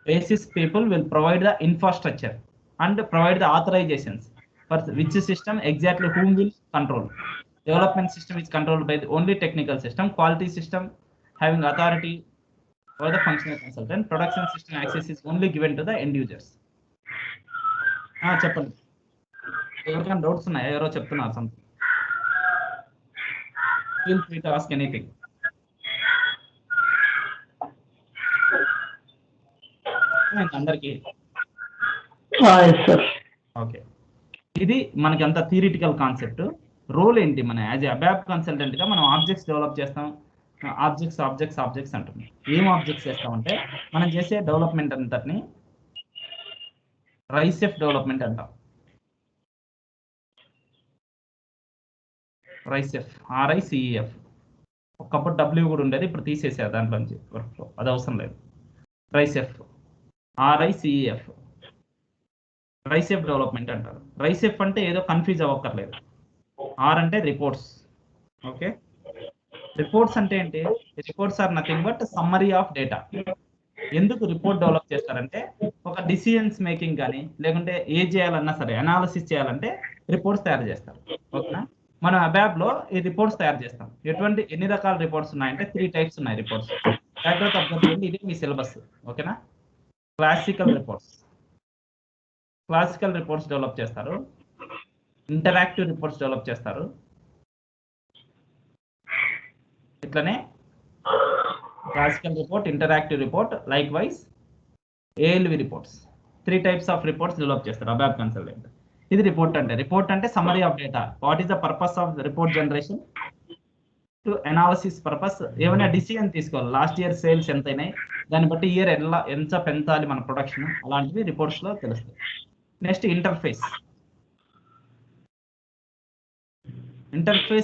Basis people will provide the infrastructure and provide the authorisations for which system exactly whom will control. Development system is controlled by the only technical system, quality system having authority over the functional consultant, production system access is only given to the end users. చెప్పండి, ఎవరికైనా డౌట్స్ ఉన్నాయా? ఎవరో చెప్తున్నారు something, feel free to ask anything. అందరికి ఓకే, ఇది మనకి అంత థియరిటికల్ కాన్సెప్ట్. రోల్ ఏంటి? మన యాజ్ అబాప్ కన్సల్టెంట్ గా మనం ఆబ్జెక్ట్స్ డెవలప్ చేస్తాం. ఆబ్జెక్ట్స్ అంటున్నాం. ఏం ఆబ్జెక్ట్స్ చేస్తామంటే మనం చేసే డెవలప్మెంట్ అంతటిని రైసెఫ్ డెవలప్మెంట్ అంటాం. రైసెఫ్, RICEF. ఒకప్పుడు W కూడా ఉండేది, ఇప్పుడు తీసేసారు దాంట్లోంచి వర్క్ ఫ్లో, అది అవసరం లేదు. రైసెఫ్, RICEF, రైసెఫ్ డెవలప్మెంట్ అంటారు. రైసెఫ్ అంటే ఏదో కన్ఫ్యూజ్ అవ్వక్కర్లేదు. ఆర్ అంటే రిపోర్ట్స్. ఓకే, రిపోర్ట్స్ అంటే ఏంటి? Reports are nothing but summary of data. ఎందుకు రిపోర్ట్ డెవలప్ చేస్తారంటే ఒక డిసిజన్స్ మేకింగ్ కానీ లేకుంటే ఏ చేయాలన్నా సరే అనాలిసిస్ చేయాలంటే రిపోర్ట్స్ తయారు చేస్తారు. ఓకేనా, మనం అబాప్ లో ఈ రిపోర్ట్స్ తయారు చేస్తాం. ఎన్ని రకాల రిపోర్ట్స్ ఉన్నాయంటే 3 టైప్స్ ఉన్నాయి రిపోర్ట్స్. జాగ్రత్త అబ్జర్వ్ చేయండి, ఇది మీ సిలబస్. ఓకేనా, క్లాసికల్ రిపోర్ట్స్ డెవలప్ చేస్తారు, ఇంటరాక్టివ్ రిపోర్ట్స్ డెవలప్ చేస్తారు, ఇట్లనే classical report, interactive report, like wise ALV reports. 3 types of reports develop చేస్తారు అబాప్ కన్సల్టెంట్. ఇది రిపోర్ట్ అంటే summary of data. What is the purpose of report generation? To analysis purpose. ఏమైనా డిసిజన్ తీసుకోవాలి, లాస్ట్ ఇయర్ సేల్స్ ఎంత అయినాయి, దాన్ని బట్టి ఇయర్ ఎంత పెంచాలి మన ప్రొడక్షన్, అలాంటివి రిపోర్ట్స్ లో తెలుస్తుంది. నెక్స్ట్ ఇంటర్ఫేస్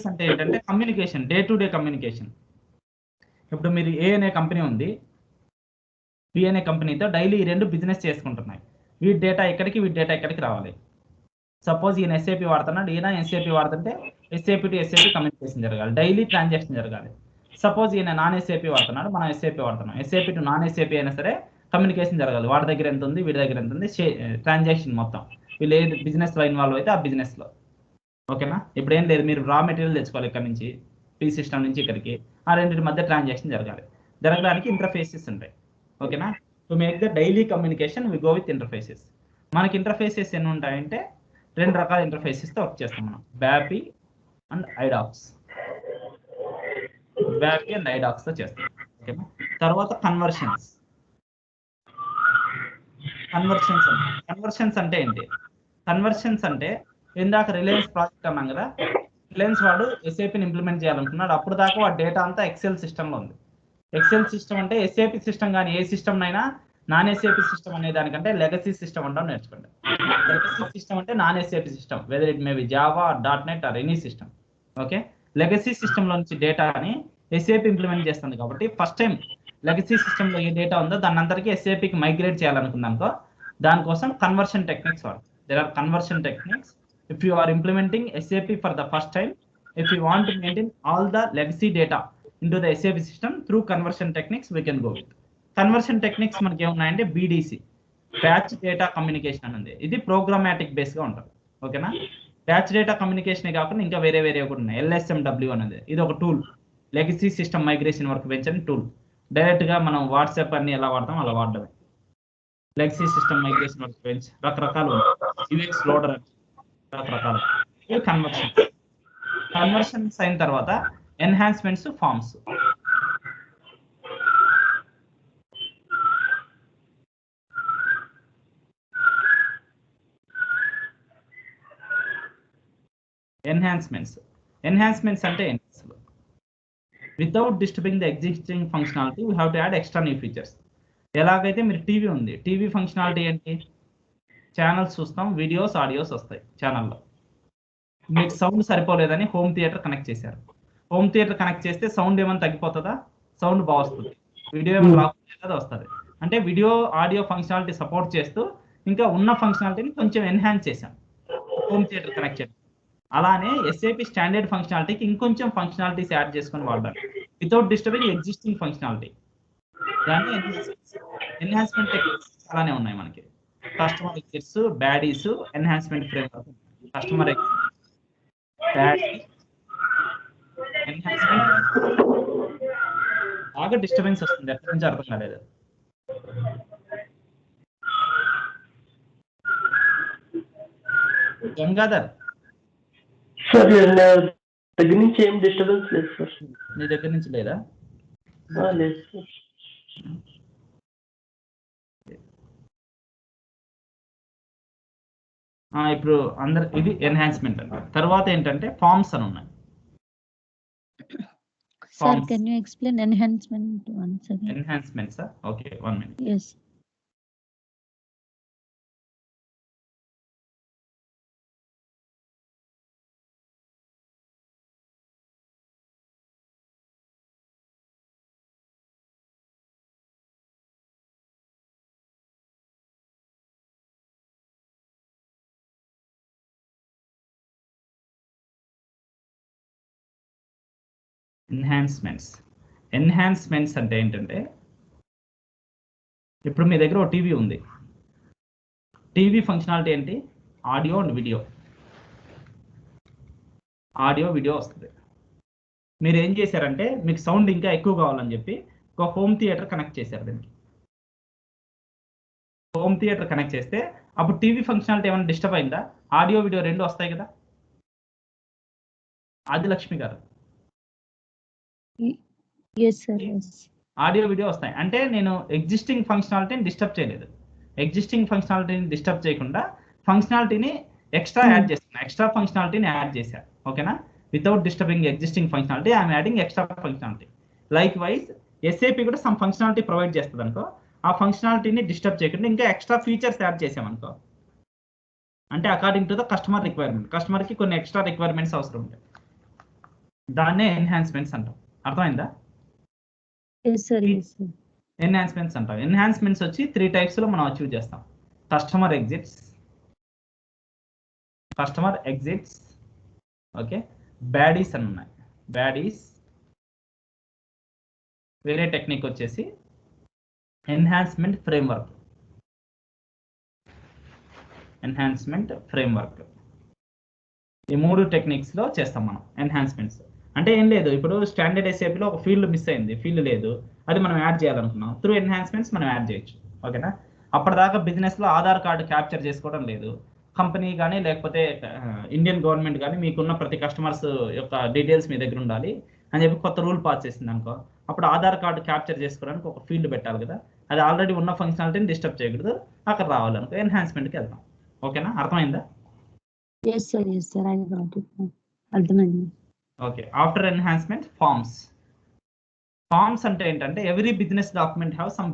అంటే ఏంటంటే communication, day to day communication. ఇప్పుడు మీరు A అనే కంపెనీ ఉంది, B అనే కంపెనీతో డైలీ ఈ 2 బిజినెస్ చేసుకుంటున్నాయి. వీటి డేటా ఎక్కడికి రావాలి. సపోజ్ ఈయన SAP వాడుతున్నాడు, ఈయన SAP వాడుతుంటే SAP టు SAP కమ్యూనికేషన్ జరగాలి, డైలీ ట్రాన్సాక్షన్ జరగాలి. సపోజ్ ఈయన నాన్ SAP వాడుతున్నాడు, మనం SAP వాడుతున్నాం, SAP టు నాన్ SAP అయినా సరే కమ్యూనికేషన్ జరగాలి. వాడి దగ్గర ఎంత ఉంది, వీడి దగ్గర ఎంత ఉంది, ట్రాన్సాక్షన్ మొత్తం వీళ్ళు ఏ బిజినెస్ లో ఇన్వాల్వ్ అయితే ఆ బిజినెస్ లో. ఓకేనా, ఇప్పుడు ఏం లేదు, మీరు రా మెటీరియల్ తెచ్చుకోవాలి ఇక్కడ నుంచి, P సిస్టమ్ నుంచి ఇక్కడికి, ఆ రెండింటి మధ్య ట్రాన్సాక్షన్ జరగడానికి ఇంటర్ఫేసెస్ ఉంటాయి. ఓకేనా, to make the daily communication we go with interfaces. మనకి ఇంటర్ఫేసెస్ ఎన్ని ఉంటాయంటే 2 రకాల ఇంటర్ఫేసెస్ తో వర్క్ చేస్తాం మనం, BAPI అండ్ ఐడాక్స్. తో చేస్తాం. ఓకేనా, తర్వాత కన్వర్షన్స్ అంటే ఏంటి? కన్వర్షన్స్ అంటే ఇందాక రిలయన్స్ ప్రాజెక్ట్ అన్నాం కదా, రిలయన్స్ వాడు SAPని ఇంప్లిమెంట్ చేయాలనుకున్నాడు. అప్పుడు దాకా వాడు డేటా అంతా ఎక్సెల్ సిస్టంలో ఉంది. ఎక్సెల్ సిస్టమ్ అంటే SAP సిస్టమ్ కానీ ఏ సిస్టమ్ అయినా నాన్ SAP సిస్టమ్ అనే దానికంటే లెగసీ సిస్టమ్ అంటాం నేర్చుకోండి. లెగసీ సిస్టమ్ అంటే non SAP system, whether it may be Java, .NET or any system. Okay, legacy system లో నుంచి డేటాని SAP ఇంప్లిమెంట్ చేస్తుంది కాబట్టి ఫస్ట్ టైం లెగసీ సిస్టమ్ లో ఏ డేటా ఉందో దాన్ని అందరికీ SAPకి మైగ్రేట్ చేయాలనుకున్నానుకో దానికోసం కన్వర్షన్ టెక్నిక్స్ వాడు. There are conversion techniques. If you are implementing SAP for the first time, if you want to maintain all the legacy data into the SAP system through conversion techniques, we can go with. Conversion techniques మనకి ఏమున్నాయంటే BDC, బ్యాచ్ డేటా కమ్యూనికేషన్ అని ఉంది. ఇది ప్రోగ్రామాటిక్ బేస్ గా ఉంటుంది. ఓకేనా, బ్యాచ్ డేటా కమ్యూనికేషన్ కాకుండా ఇంకా వేరే కూడా ఉన్నాయి. LSMW అనేది ఇది ఒక tool, legacy system migration workbench అని టూల్. డైరెక్ట్ గా మనం వాట్సాప్ అన్ని ఎలా వాడతాం అలా వాడడమే. Legacy system migration workbench రకరకాలు ఉన్నాయి. UX లోడర్ రకరకాలు. ఇవి కన్వర్షన్స్ అయిన తర్వాత ఎన్హాన్స్మెంట్స్, ఫార్మ్స్. ఎన్హాన్స్మెంట్స్ అంటే ఏంటి? Without disturbing the existing functionality we have to add extra new features. ఎలాగైతే మీరు టీవీ ఉంది, టీవీ ఫంక్షనాలిటీ ఏంటి? ఛానల్స్ చూస్తాం, వీడియోస్, ఆడియోస్ వస్తాయి ఛానల్లో. మీకు సౌండ్ సరిపోలేదని హోమ్ థియేటర్ కనెక్ట్ చేశారు. హోమ్ థియేటర్ కనెక్ట్ చేస్తే సౌండ్ ఏమైనా తగ్గిపోతుందా? సౌండ్ బాగా వస్తుంది. వీడియో ఏమైనా రాకపోతే వస్తుంది. అంటే వీడియో ఆడియో ఫంక్షనాలిటీ సపోర్ట్ చేస్తూ ఇంకా ఉన్న ఫంక్షనాలిటీని కొంచెం ఎన్హాన్స్ చేశాం హోమ్ థియేటర్ కనెక్ట్ చేయడం. అలానే ఎస్ఏపి స్టాండర్డ్ ఫంక్షనాలిటీకి ఇంకొంచెం ఫంక్షనాలిటీస్ యాడ్ చేసుకొని వాడదాం వితౌట్ డిస్టర్బింగ్ ఎగ్జిస్టింగ్ ఫంక్షనాలిటీ. దాన్ని ఎన్హాన్స్మెంట్ టెక్నిక్స్ చాలానే ఉన్నాయి మనకి. Customer exits, BADIs, enhancement framework. Customer exit, BADI, enhancement. బాగా డిస్టర్బెన్స్ వస్తుంది, ఎక్కడి నుంచి అర్థం కాలేదు. గంగాధర్ సార్ దగ్గర నుంచి ఏం డిస్టర్బెన్స్ లేదు సార్. నీ దగ్గర నుంచి లేదా? లేదు సార్. ఇప్పుడు అందరు ఇది ఎన్హాన్స్మెంట్ అంట. తర్వాత ఏంటంటే ఫార్మ్స్ అని ఉన్నాయి. Sir, can you explain enhancement once again? Enhancements, okay, 1 minute. Yes. Enhancements అంటే ఏంటంటే ఇప్పుడు మీ దగ్గర ఒక టీవీ ఉంది. టీవీ ఫంక్షనాలిటీ ఏంటి? Audio and video. Audio video వస్తుంది. మీరు ఏం చేశారంటే మీకు సౌండ్ ఇంకా ఎక్కువ కావాలని చెప్పి ఒక హోమ్ థియేటర్ కనెక్ట్ చేశారు. దీనికి హోమ్ థియేటర్ కనెక్ట్ చేస్తే అప్పుడు టీవీ ఫంక్షనాలిటీ ఏమైనా డిస్టర్బ్ అయిందా? ఆడియో వీడియో రెండు వస్తాయి కదా. ఆదిలక్ష్మి గారు, Yes sir, yes. Audio video వస్తాయి అంటే నేను ఎగ్జిస్టింగ్ ఫంక్షనాలిటీని డిస్టర్బ్ చేయలేదు. ఎగ్జిస్టింగ్ ఫంక్షనాలిటీని డిస్టర్బ్ చేయకుండా ఫంక్షనాలిటీని ఎక్స్ట్రా యాడ్ చేస్తాను. ఎక్స్ట్రా ఫంక్షనాలిటీని యాడ్ చేశాను. ఓకేనా? Without disturbing existing functionality I'm adding extra functionality. Like wise SAP కూడా సమ్ ఫంక్షనాలిటీ ప్రొవైడ్ చేస్తుంది అనుకో, ఆ ఫంక్షనాలిటీని డిస్టర్బ్ చేయకుండా ఇంకా ఎక్స్ట్రా ఫీచర్స్ యాడ్ చేసామనుకో, అంటే according to the customer requirement. కస్టమర్కి కొన్ని ఎక్స్ట్రా రిక్వైర్మెంట్స్ అవసరం ఉంటాయి. దాన్నే ఎన్హాన్స్మెంట్స్ అంటాం. అర్థమైందా? Yes sir, yes sir. Enhancements అంటాం. ఎన్హాన్స్మెంట్స్ వచ్చి 3 types లో మనం అచీవ్ చేస్తాం. కస్టమర్ ఎగ్జిట్స్, ఓకే, బ్యాడీస్ అని ఉన్నాయి. బ్యాడీస్ వేరే టెక్నిక్ వచ్చేసి ఎన్హాన్స్మెంట్ ఫ్రేమ్వర్క్. ఈ 3 టెక్నిక్స్ లో చేస్తాం మనం ఎన్హాన్స్మెంట్స్. అంటే ఏం లేదు, ఇప్పుడు స్టాండర్డ్ ఎస్ఏపిలో ఒక ఫీల్డ్ మిస్ అయింది, ఫీల్డ్ లేదు, అది మనం యాడ్ చేయాలనుకున్నాం. త్రూ ఎన్హాన్స్మెంట్స్ మనం యాడ్ చేయొచ్చు. ఓకేనా? అప్పటిదాకా బిజినెస్లో ఆధార్ కార్డు క్యాప్చర్ చేసుకోవడం లేదు. కంపెనీ కానీ లేకపోతే ఇండియన్ గవర్నమెంట్ కానీ మీకున్న ప్రతి కస్టమర్స్ యొక్క డీటెయిల్స్ మీ దగ్గర ఉండాలి అని చెప్పి కొత్త రూల్ పాస్ చేసింది అనుకో, అప్పుడు ఆధార్ కార్డు క్యాప్చర్ చేసుకోవడానికి ఒక ఫీల్డ్ పెట్టాలి కదా. అది ఆల్రెడీ ఉన్న ఫంక్షనాలిటీని డిస్టర్బ్ చేయకూడదు, అక్కడ రావాలనుకో ఎన్హాన్స్మెంట్కి వెళ్తాం. ఓకేనా? అర్థమైందా? Yes sir, yes sir, I got it. అర్థమైంది. ఓకే. ఆఫ్టర్ ఎన్హాన్స్మెంట్ ఫార్మ్స్ అంటే ఏంటంటే every business document have some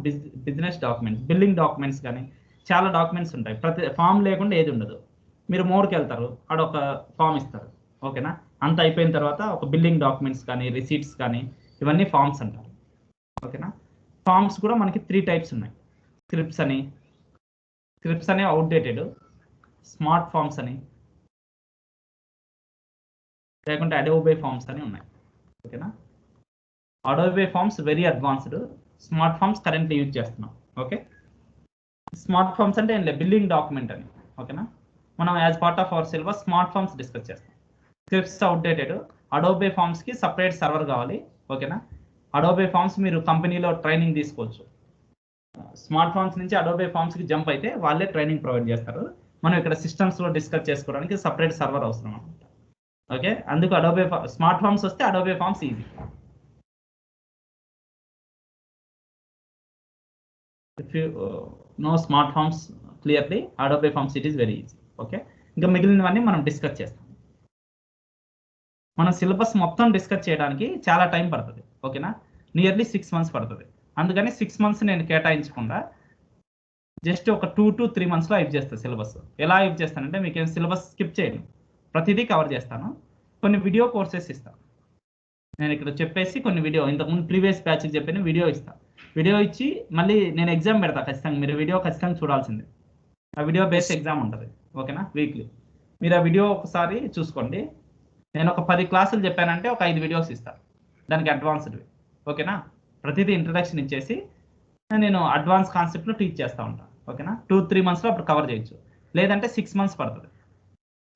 business documents, billing documents కానీ చాలా డాక్యుమెంట్స్ ఉంటాయి. ప్రతి ఫామ్ లేకుండా ఏది ఉండదు. మీరు మోడ్కి వెళ్తారు, ఆడ ఒక ఫామ్ ఇస్తారు. ఓకేనా? అంత అయిపోయిన తర్వాత ఒక బిల్లింగ్ డాక్యుమెంట్స్ కానీ రిసీట్స్ కానీ ఇవన్నీ ఫార్మ్స్ అంటారు. ఓకేనా? ఫార్మ్స్ కూడా మనకి 3 types ఉన్నాయి. స్క్రిప్ట్స్ అని అవుట్డేటెడ్, స్మార్ట్ ఫార్మ్స్ అని, లేకుంటే అడోబే ఫార్మ్స్ అని ఉన్నాయి. ఓకేనా? Adobe forms very advanced, smart forms currently use చేస్తున్నాం. ఓకే, స్మార్ట్ ఫార్మ్స్ అంటే ఏం లేదు, బిల్లింగ్ డాక్యుమెంట్ అని. ఓకేనా? మనం as part of our syllabus smart forms discuss చేస్తాం. స్క్రిప్ట్స్ అవుట్డేటెడ్, అడోబే ఫార్మ్స్కి సపరేట్ సర్వర్ కావాలి. ఓకేనా? అడోబే ఫార్మ్స్ మీరు కంపెనీలో ట్రైనింగ్ తీసుకోవచ్చు. స్మార్ట్ ఫార్మ్స్ నుంచి అడోబే ఫార్మ్స్కి జంప్ అయితే వాళ్ళే ట్రైనింగ్ ప్రొవైడ్ చేస్తారు. మనం ఇక్కడ సిస్టమ్స్లో డిస్కస్ చేసుకోవడానికి సపరేట్ సర్వర్ అవసరం అనమాట. ఓకే, అందుకు అడోబే స్మార్ట్ ఫార్మ్స్ వస్తే Adobe forms easy. If you know smart forms clearly, Adobe forms it is very easy. Okay, ఇంకా మిగిలినవన్నీ మనం డిస్కస్ చేస్తాం. మన సిలబస్ మొత్తం డిస్కస్ చేయడానికి చాలా టైం పడుతుంది. ఓకేనా? నియర్లీ 6 months పడుతుంది. అందుకని 6 months నేను కేటాయించకుండా జస్ట్ ఒక 2 to 3 monthsలో అయిప్ చేస్తాను సిలబస్. ఎలా అయిప్ చేస్తానంటే మీకు ఏం సిలబస్ స్కిప్ చేయను, ప్రతిదీ కవర్ చేస్తాను. కొన్ని వీడియో కోర్సెస్ ఇస్తాను. నేను ఇక్కడ చెప్పేసి కొన్ని వీడియో ఇంతకుముందు ప్రీవియస్ బ్యాచ్కి చెప్పిన వీడియో ఇస్తా. వీడియో ఇచ్చి మళ్ళీ నేను ఎగ్జామ్ పెడతా ఖచ్చితంగా. మీరు వీడియో ఖచ్చితంగా చూడాల్సిందే. ఆ వీడియో బేస్డ్ ఎగ్జామ్ ఉంటుంది, ఓకేనా, వీక్లీ. మీరు ఆ వీడియో ఒకసారి చూసుకోండి. నేను ఒక 10 క్లాసులు చెప్పానంటే ఒక 5 వీడియోస్ ఇస్తాను దానికి అడ్వాన్స్డ్వి, ఓకేనా. ప్రతిదీ ఇంట్రడక్షన్ ఇచ్చేసి నేను అడ్వాన్స్ కాన్సెప్ట్లో టీచ్ చేస్తూ ఉంటాను, ఓకేనా. 2-3 మంత్స్లో అప్పుడు కవర్ చేయొచ్చు. లేదంటే 6 మంత్స్ పడుతుంది.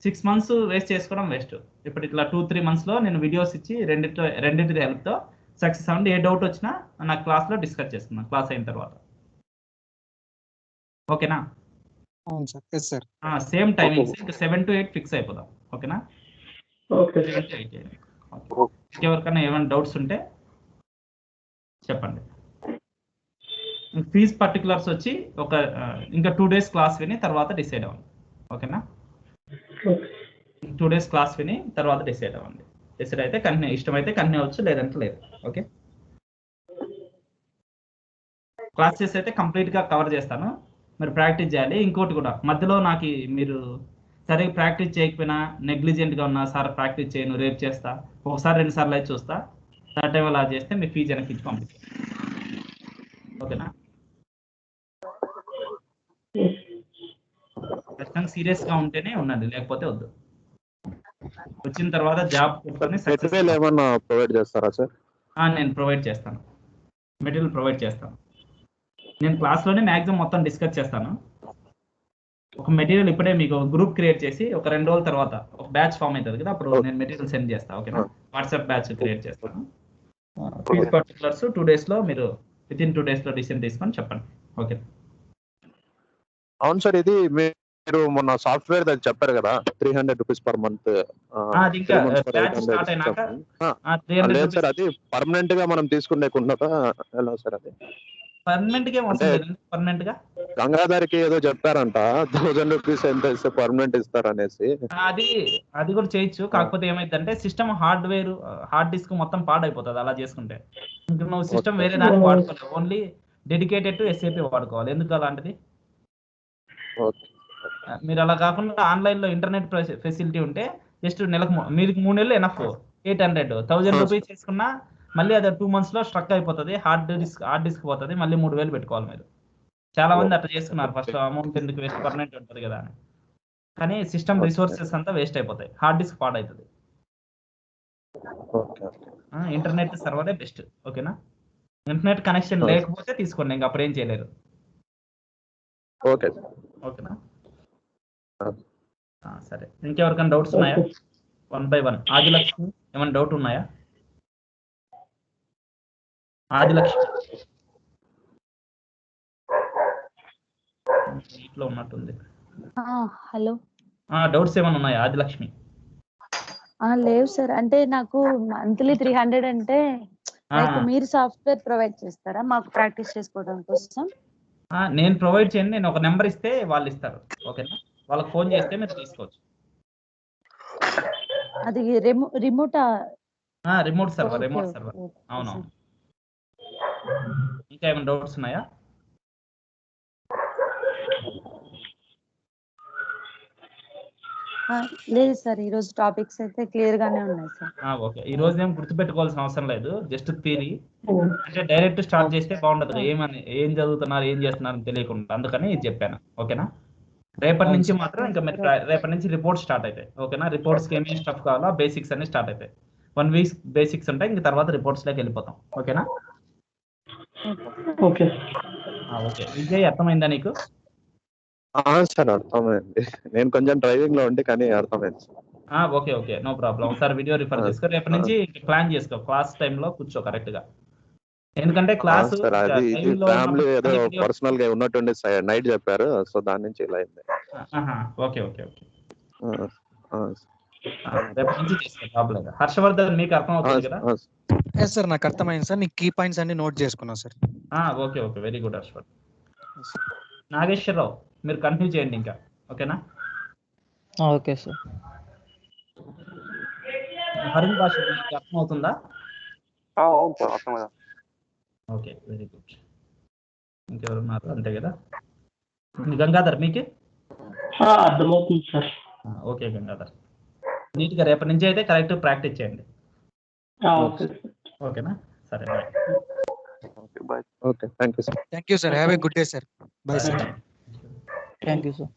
6 మంత్స్ వేస్ట్ చేసుకోవడం వేస్ట్. ఇప్పుడు ఇట్లా 2-3 మంత్స్లో నేను వీడియోస్ ఇచ్చి రెండింటి హెల్ప్తో సక్సెస్ అవ్వండి. ఏ డౌట్ వచ్చినా నా క్లాస్లో డిస్కస్ చేస్తున్నాను క్లాస్ అయిన తర్వాత, ఓకేనా. అవును sir. Yes sir. Same timings ఇంకా 7 to 8 ఫిక్స్ అయిపోదాం, ఓకేనా. Okay 7 to 8. ఎవరికైనా ఏమైనా డౌట్స్ ఉంటే చెప్పండి. ఫీజ్ పర్టికులర్స్ వచ్చి ఒక ఇంకా 2 days క్లాస్ విని తర్వాత డిసైడ్ అవ్వండి, ఓకేనా. 2 days క్లాస్ విని తర్వాత డిసైడ్ అవ్వండి. డిసైడ్ అయితే కంటిన్యూ, ఇష్టమైతే కంటిన్యూ అవ్వచ్చు, లేదంటే లేదు, ఓకే. క్లాసెస్ అయితే కంప్లీట్గా కవర్ చేస్తాను, మీరు ప్రాక్టీస్ చేయాలి. ఇంకోటి కూడా మధ్యలో నాకు మీరు సరిగ్గా ప్రాక్టీస్ చేయకపోయినా, నెగ్లిజెంట్గా ఉన్నా, సార్ ప్రాక్టీస్ చేయను రేపు చేస్తా, ఒకసారి 2 సార్లు అయితే చూస్తా, థర్డ్ టైం అలా చేస్తే మీ ఫీజు వెనక్కి ఇచ్చి పంపిస్తాను, ఓకేనా. ఖచ్చితంగా సీరియస్గా ఉంటేనే ఉండండి, లేకపోతే వద్దు. వచ్చిన తర్వాత జాబ్ సక్సెస్ ఏమన్నా ప్రొవైడ్ చేస్తారా సార్? నేను ప్రొవైడ్ చేస్తాను, మెటీరియల్ ప్రొవైడ్ చేస్తాను. నేను క్లాస్లోనే మ్యాక్సిమం మొత్తం డిస్కస్ చేస్తాను. ఒక మెటీరియల్ ఇప్పుడే మీకు గ్రూప్ క్రియేట్ చేసి ఒక 2 రోజుల తర్వాత ఒక బ్యాచ్ ఫామ్ అవుతుంది కదా, అప్పుడు నేను మెటీరియల్ సెండ్ చేస్తాను, ఓకేనా. వాట్సాప్ బ్యాచ్ క్రియేట్ చేస్తాను. ఫీజ్ పర్టికులర్స్ 2 daysలో మీరు వితిన్ 2 daysలో డిసిషన్ తీసుకొని చెప్పండి, ఓకే. అవును సార్, ఇది మీరు మొన్న సాఫ్ట్వేర్ దగ్గర చెప్పారు కదా 300 రూపీస్ పర్ మంత్. అది ఇంకా బ్యాచ్ స్టార్ట్ అయినాక లేదు సార్, అది పర్మనెంట్ గా మనం తీసుకునేకుండా ఎలా సార్? అది పర్మనెంట్ గా పర్మనెంట్ గా గంగాధర్కి ఏదో చెప్పారంట 1000 రూపీస్ ఎంత ఇస్తే పర్మనెంట్ ఇస్తారనేసి. అది కూడా చేయొచ్చు. కాకపోతే ఏమైందంటే సిస్టమ్ హార్డ్ డిస్క్ మొత్తం పాడైపోతుంది అలా చేసుకుంటే. ఇంకా నువ్వు సిస్టమ్ వేరే దానికి వాడుకోవాలి, ఓన్లీ డెడికేటెడ్ టు SAP వాడుకోవాలి. ఎందుకు అలాంటిది? మీరు అలా కాకుండా ఆన్లైన్ లో ఇంటర్నెట్ ఫెసిలిటీ ఉంటే జస్ట్ నెలకు మీరు 3 నెలలు ఎనఫ్. 800 1000 రూపీస్ చేసుకున్నా మళ్ళీ అది 2 months లో స్ట్రక్ అయిపోతుంది, హార్డ్ డిస్క్ పోతుంది, మళ్ళీ 3000 పెట్టుకోవాలి మీరు. చాలా మంది అట్లా చేసుకున్నారు, ఫస్ట్ అమౌంట్ ఎందుకు వేస్ట్, పర్మనెంట్ ఉంటుంది కదా అని. కానీ సిస్టమ్ రిసోర్సెస్ అంతా వేస్ట్ అయిపోతాయి, హార్డ్ డిస్క్ పాడవుతుంది. ఇంటర్నెట్ సర్వరే బెస్ట్, ఓకేనా. ఇంటర్నెట్ కనెక్షన్ లేకపోతే తీసుకోండి, ఇంకా అప్పుడు ఏం చేయలేరు, ఓకేనా. సరే, ఇంకెవరికైనా డౌట్స్ ఉన్నాయా? 1 by 1. ఆదిలక్ష్మి ఏమైనా డౌట్ ఉన్నాయా? ఆదిలక్ష్మి ఇంట్లో ఉన్నట్టుంది. హలో, డౌట్స్ ఏమైనా ఉన్నాయా ఆదిలక్ష్మి? లేవు సార్. అంటే నాకు మంత్లీ 300 అంటే మీరు సాఫ్ట్వేర్ ప్రొవైడ్ చేస్తారా మాకు ప్రాక్టీస్ చేసుకోవడం కోసం? నేను ప్రొవైడ్ చేయండి, నేను ఒక నెంబర్ ఇస్తే వాళ్ళు ఇస్తారు, ఓకేనా. వాళ్ళకి ఫోన్ చేస్తే మీరు తీసుకోవచ్చు. అది రిమోట్ సర్వర్. అవునవును. ఇంకా ఏమైనా డౌట్స్ ఉన్నాయా? లేదు సార్, ఈ రోజు టాపిక్స్ అయితే క్లియర్ గానే ఉన్నాయి సార్. ఓకే, ఈ రోజు ఏం గుర్తుపెట్టుకోవాల్సిన అవసరం లేదు, జస్ట్ థియరీ. అంటే డైరెక్ట్ స్టార్ట్ చేస్తే బాగుండదు, ఏం చదువుతున్నారు ఏం చేస్తున్నారు అని తెలియకుండా, అందుకని ఇది చెప్పాను, ఓకేనా. రేపటి నుంచి మాత్రం ఇంకా మీరు రేపటి నుంచి రిపోర్ట్స్ స్టార్ట్ అవుతాయి, ఓకేనా. రిపోర్ట్స్కి ఏమేమి స్టఫ్ కావాలో బేసిక్స్ అన్ని స్టార్ట్ అవుతాయి. 1 week బేసిక్స్ ఉంటాయి, ఇంకా తర్వాత రిపోర్ట్స్ లోకి వెళ్ళిపోతాం, ఓకేనా. ఓకే విజయ్, అర్థమైందా నీకు? సార్ అర్థమైంది, నేను కొంచెం డ్రైవింగ్ లో ఉండి కానీ అర్థమైంది. Okay, no problem. ఒకసారి వీడియో రిఫర్ చేసుకో, రేపటి నుంచి ప్లాన్ చేసుకో, క్లాస్ టైంలో కూర్చో కరెక్ట్ గా. ఎందుకంటే క్లాస్ ఫ్యామిలీ ఏదో పర్సనల్ గా ఉన్నట్టుండి నైట్ చెప్పారు, సో దాని నుంచి ఇలా అయింది. ఓకే, రేపటి నుంచి చేసుకో, ప్రాబ్లం లేదు. హర్షవర్ధన్, మీకు అర్థం అవుతుంది కదా? ఎస్ సార్, నాకు అర్థమైంది సార్. నీకు కీ పాయింట్స్ అన్ని నోట్ చేసుకున్నా sir. Okay, very good Harshavardhan. Nageswararao, మీరు కంటిన్యూ చేయండి ఇంకా, ఓకేనా. Okay sir. హరిన్ భాష మీకు అర్థం అవుతుందా? అవును సార్, అర్థమైంది. Okay, very good. ఇంకెవరున్నారు? అంతే కదా. గంగాధర్, మీకు అర్థమవుతుంది సార్. ఓకే గంగాధర్, నీట్గా రేపటి నుంచి అయితే కరెక్ట్ ప్రాక్టీస్ చేయండి. Okay sir. ఓకేనా? సరే bye. Okay bye. Okay thank you sir. Thank you sir. Have a good day sir. Bye sir. Thank you sir.